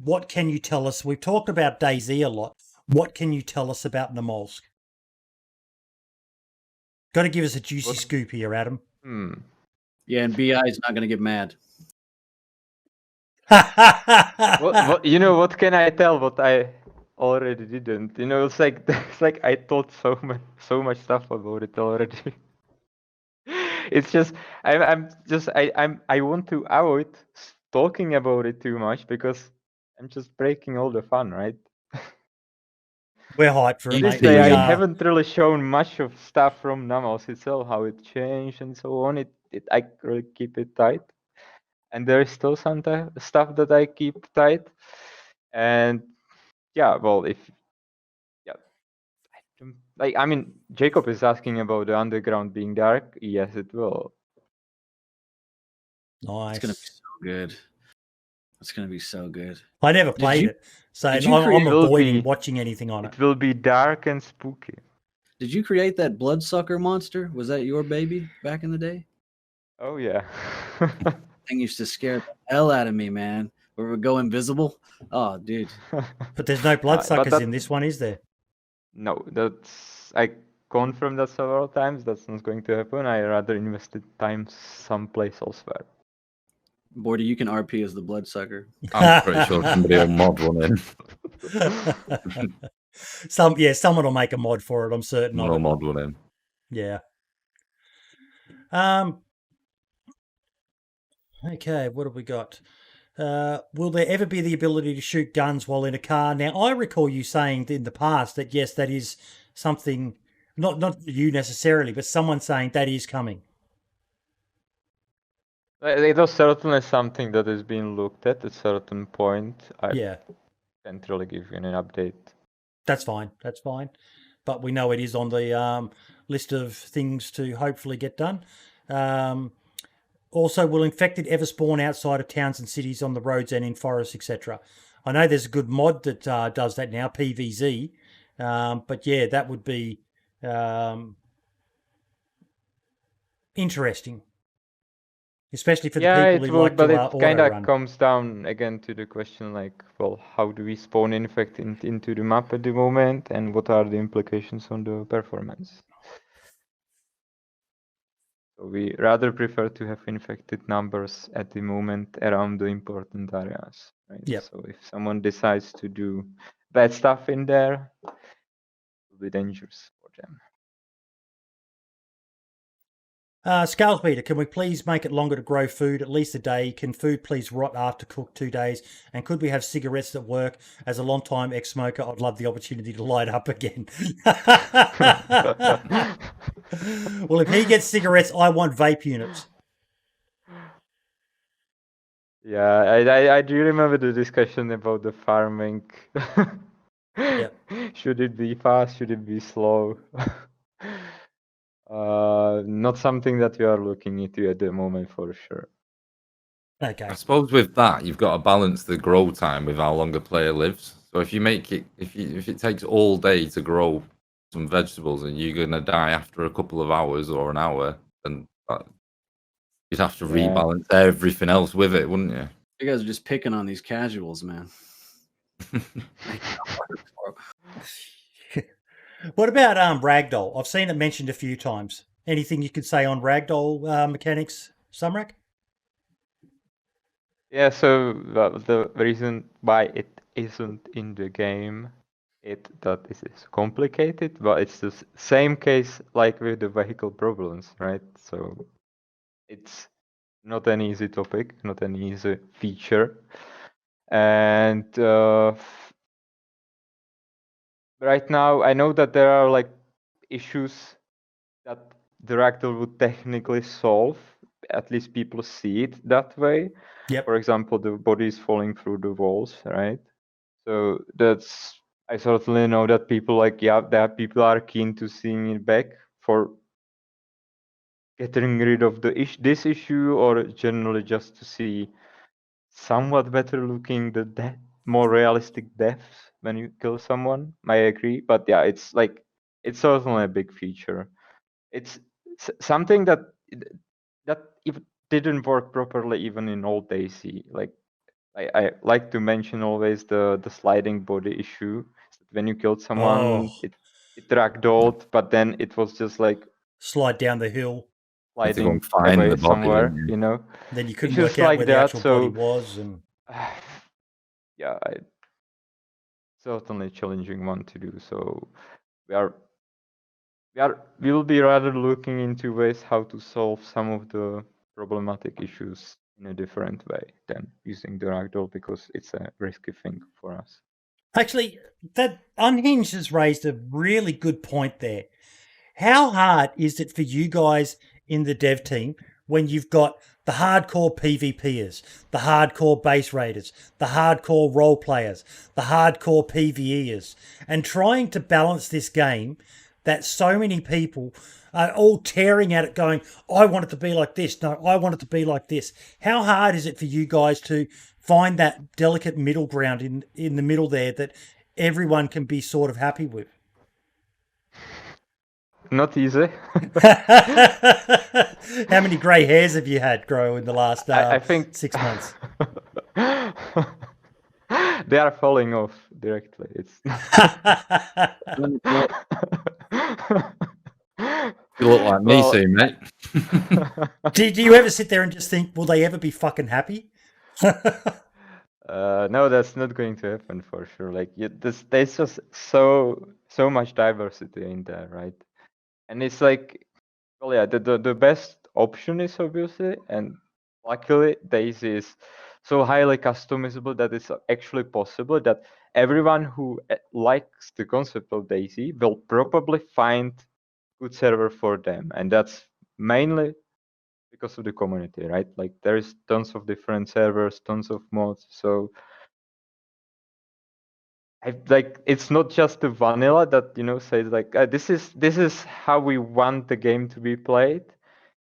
what can you tell us? We've talked about DayZ a lot. What can you tell us about Namalsk? Got to give us a juicy scoop here, Adam. Yeah, and BI is not going to get mad. You know, what can I tell? What I already didn't. You know, it's like I thought so much stuff about it already. It's just I want to avoid talking about it too much because I'm just breaking all the fun, right? We're hyped for it, mate. I haven't really shown much of stuff from Namalsk itself, how it changed and so on. I really keep it tight, and there is still some stuff that I keep tight. And yeah, well, I mean, Jacob is asking about the underground being dark. Yes, it will. Nice. It's gonna be so good. It's gonna be so good. I never played it, so I'm avoiding watching anything on it. It will be dark and spooky. Did you create that bloodsucker monster? Was that your baby back in the day? Oh yeah. Thing used to scare the hell out of me, man. Where we go invisible. Oh, dude. But there's no bloodsuckers in this one, is there? No, I confirmed that several times. That's not going to happen. I rather invested time someplace elsewhere. Bordy, you can RP as the bloodsucker. I'm pretty sure somebody will mod one in. Someone will make a mod for it. I'm certain. I'll mod one in. Yeah. Okay, what have we got? Will there ever be the ability to shoot guns while in a car? Now, I recall you saying in the past that yes, that is something. Not you necessarily, but someone saying that is coming. It was certainly something that is being looked at a certain point. I can't really give you an update. That's fine. But we know it is on the list of things to hopefully get done. Also, will infected ever spawn outside of towns and cities on the roads and in forests, etc.? I know there's a good mod that does that now, PVZ. But yeah, that would be interesting, especially for the Yeah, people it who will, like but to it kind auto of run. comes down again to the question like, well, how do we spawn infect into the map at the moment, and what are the implications on the performance? So we rather prefer to have infected numbers at the moment around the important areas, right? Yep. So if someone decides to do bad stuff in there, it will be dangerous for them. Scales Beater, can we please make it longer to grow food, at least a day? Can food please rot after cooked 2 days? And could we have cigarettes at work? As a long-time ex-smoker, I'd love the opportunity to light up again. Well, if he gets cigarettes, I want vape units. Yeah, I do remember the discussion about the farming. Yep. Should it be fast? Should it be slow? Not something that we are looking into at the moment for sure. Okay. I suppose with that, you've got to balance the grow time with how long a player lives. So if you make it, if it takes all day to grow some vegetables and you're gonna die after a couple of hours or an hour, then you'd have to Yeah. rebalance everything else with it, wouldn't you? You guys are just picking on these casuals, man. What about ragdoll? I've seen it mentioned a few times. Anything you could say on ragdoll mechanics, Sumrak? Yeah, so the reason why it isn't in the game, that this is complicated, but it's the same case like with the vehicle problems, right? So it's not an easy topic, not an easy feature, and right now I know that there are like issues that the ragdoll would technically solve. At least people see it that way. Yep. For example, the body is falling through the walls, right? So that's, I certainly know that people like, yeah, that people are keen to seeing it back for getting rid of this issue, or generally just to see somewhat better looking the more realistic deaths when you kill someone. I agree, but yeah, it's like, it's certainly a big feature. It's something that if didn't work properly even in old DayZ. Like I like to mention always the sliding body issue. When you killed someone, it ragdolled, but then it was just like slide down the hill, You have to go sliding and find away the body, somewhere, wouldn't you? you know. then you couldn't Issues work out like where the that, actual so body was, and yeah, certainly challenging one to do. So we will be rather looking into ways how to solve some of the problematic issues in a different way than using the ragdoll, because it's a risky thing for us. actually, that Unhinged has raised a really good point there. How hard is it for you guys in the dev team when you've got the hardcore PvPers, the hardcore base raiders, the hardcore role players, the hardcore PvEers, and trying to balance this game that so many people are all tearing at it going, I want it to be like this. No, I want it to be like this. How hard is it for you guys to find that delicate middle ground in the middle there that everyone can be sort of happy with? Not easy. How many grey hairs have you had grow in the last I think 6 months? They are falling off directly. It's You look like me soon, mate. do you ever sit there and just think, will they ever be fucking happy? No, that's not going to happen for sure. Like there's just so much diversity in there, right? And it's like, well, yeah, the best option is obviously, and luckily DayZ is so highly customizable that it's actually possible that everyone who likes the concept of DayZ will probably find good server for them, and that's mainly because of the community, right? Like there is tons of different servers, tons of mods, so like it's not just the vanilla that, you know, says like this is how we want the game to be played.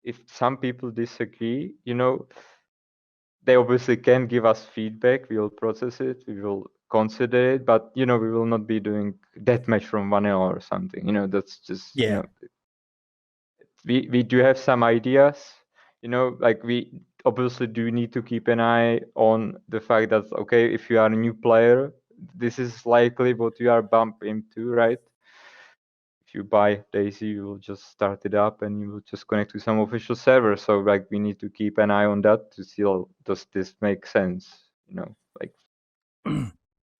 If some people disagree, you know, they obviously can give us feedback. We will process it, we will consider it, but you know, we will not be doing deathmatch from vanilla or something. You know, that's just, you know, we do have some ideas, you know, like we obviously do need to keep an eye on the fact that, okay, if you are a new player, this is likely what you are bumped into, right? If you buy DayZ, you will just start it up and you will just connect to some official server. So like we need to keep an eye on that to see, does this make sense? You know, like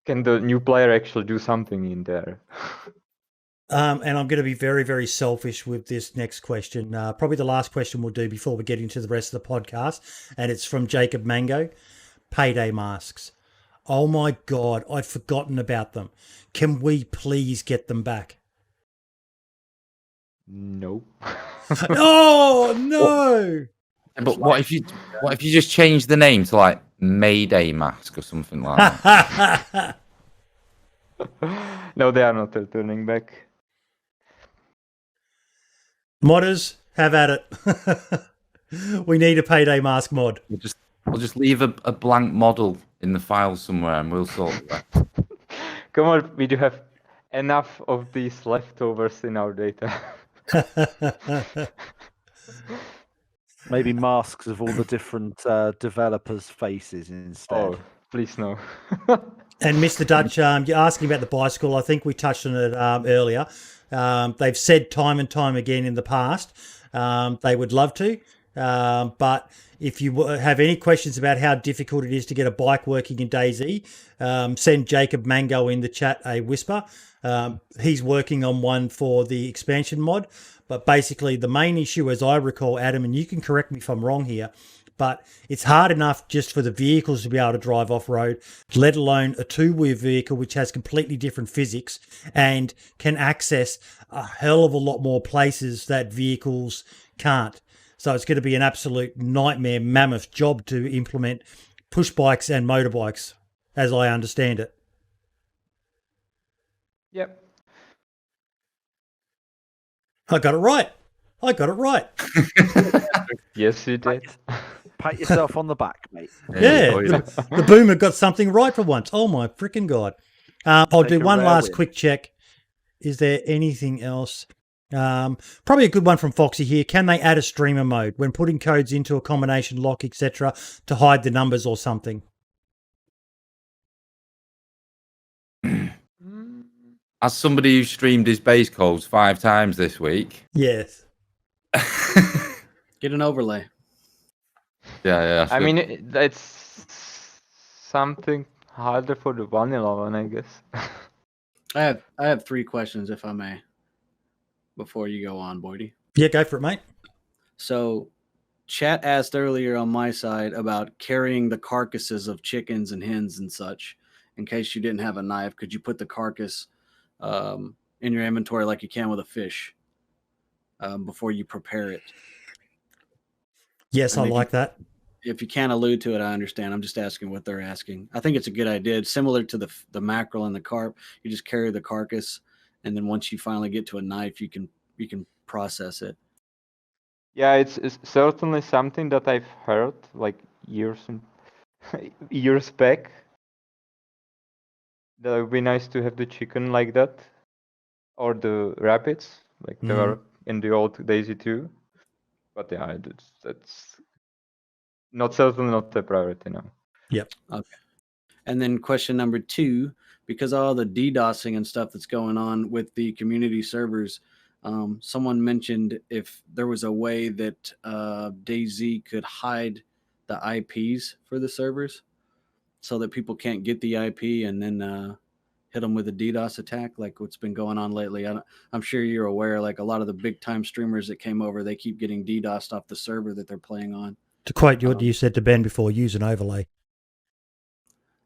can the new player actually do something in there? And I'm going to be very, very selfish with this next question. Probably the last question we'll do before we get into the rest of the podcast. And it's from Jacob Mango. Payday masks. Oh my God, I'd forgotten about them. Can we please get them back? No. Oh no! But what if you just change the name to like Mayday Mask or something like that? No, they are not returning back. Modders, have at it. We need a Payday mask mod. We'll just leave a blank model in the file somewhere and we'll sort it out. Come on, we do have enough of these leftovers in our data. Maybe masks of all the different developers' faces instead. Oh, please no. And Mr. Dutch, you're asking about the bicycle. I think we touched on it earlier. They've said time and time again in the past they would love to. But if you have any questions about how difficult it is to get a bike working in DayZ, send Jacob Mango in the chat a whisper. He's working on one for the expansion mod. But basically, the main issue, as I recall, Adam, and you can correct me if I'm wrong here, but it's hard enough just for the vehicles to be able to drive off-road, let alone a two-wheel vehicle which has completely different physics and can access a hell of a lot more places that vehicles can't. So it's going to be an absolute nightmare, mammoth job to implement push bikes and motorbikes, as I understand it. Yep. I got it right. Yes, you did. Pat yourself on the back, mate. Yeah, the boomer got something right for once. Oh my freaking God. I'll do one last quick check. Is there anything else? Probably a good one from Foxy here. Can they add a streamer mode when putting codes into a combination lock, etc., to hide the numbers or something? As somebody who streamed his base codes 5 times this week. Yes. Get an overlay. Yeah. I mean, it's something harder for the vanilla one, I guess. I have 3 questions, if I may, before you go on, Boydie. Yeah, go for it, mate. So, chat asked earlier on my side about carrying the carcasses of chickens and hens and such. In case you didn't have a knife, could you put the carcass in your inventory like you can with a fish before you prepare it? Yes, I like that. If you can't allude to it, I understand. I'm just asking what they're asking. I think it's a good idea. It's similar to the mackerel and the carp. You just carry the carcass, and then once you finally get to a knife, you can process it. Yeah, it's certainly something that I've heard like years back. That would be nice to have the chicken like that, or the rabbits like they were in the old DayZ 2. But yeah, that's certainly not the priority now. Yep. Okay. And then question number 2, because of all the DDoSing and stuff that's going on with the community servers, someone mentioned if there was a way that DayZ could hide the IPs for the servers so that people can't get the IP and then hit them with a DDoS attack like what's been going on lately. I'm sure you're aware, like a lot of the big time streamers that came over, they keep getting DDoSed off the server that they're playing on. To quote what you said to Ben before, use an overlay.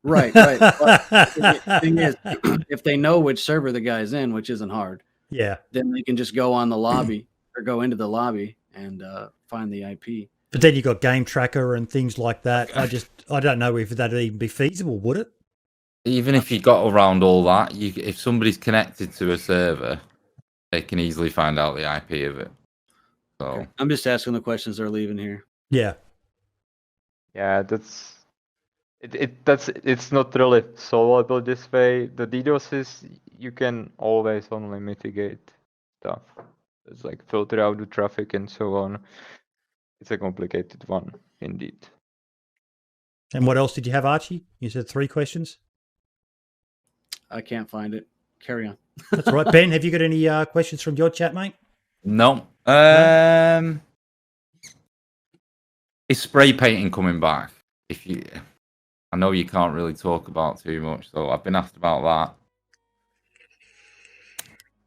Right. But the thing is, if they know which server the guy's in, which isn't hard, yeah, then they can just go on the lobby or go into the lobby and find the IP. But then you got Game Tracker and things like that. I don't know if that'd even be feasible, would it? Even if you got around all that, if somebody's connected to a server, they can easily find out the IP of it. So Okay. I'm just asking the questions they're leaving here. Yeah. Yeah, it's not really solvable this way. The DDoS is you can always only mitigate stuff. It's like filter out the traffic and so on. It's a complicated one, indeed. And what else did you have, Archie? You said 3 questions. I can't find it. Carry on. That's all right. Ben, have you got any questions from your chat, mate? No. Is spray painting coming back? I know you can't really talk about too much, so I've been asked about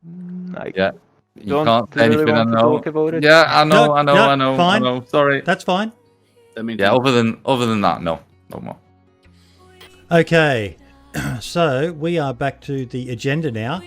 that. Yeah. You can't say anything. I know. Talk about it? Yeah, I know. Fine. I know. Sorry. That's fine. That means Yeah. Other than that, no more. Okay. So we are back to the agenda now.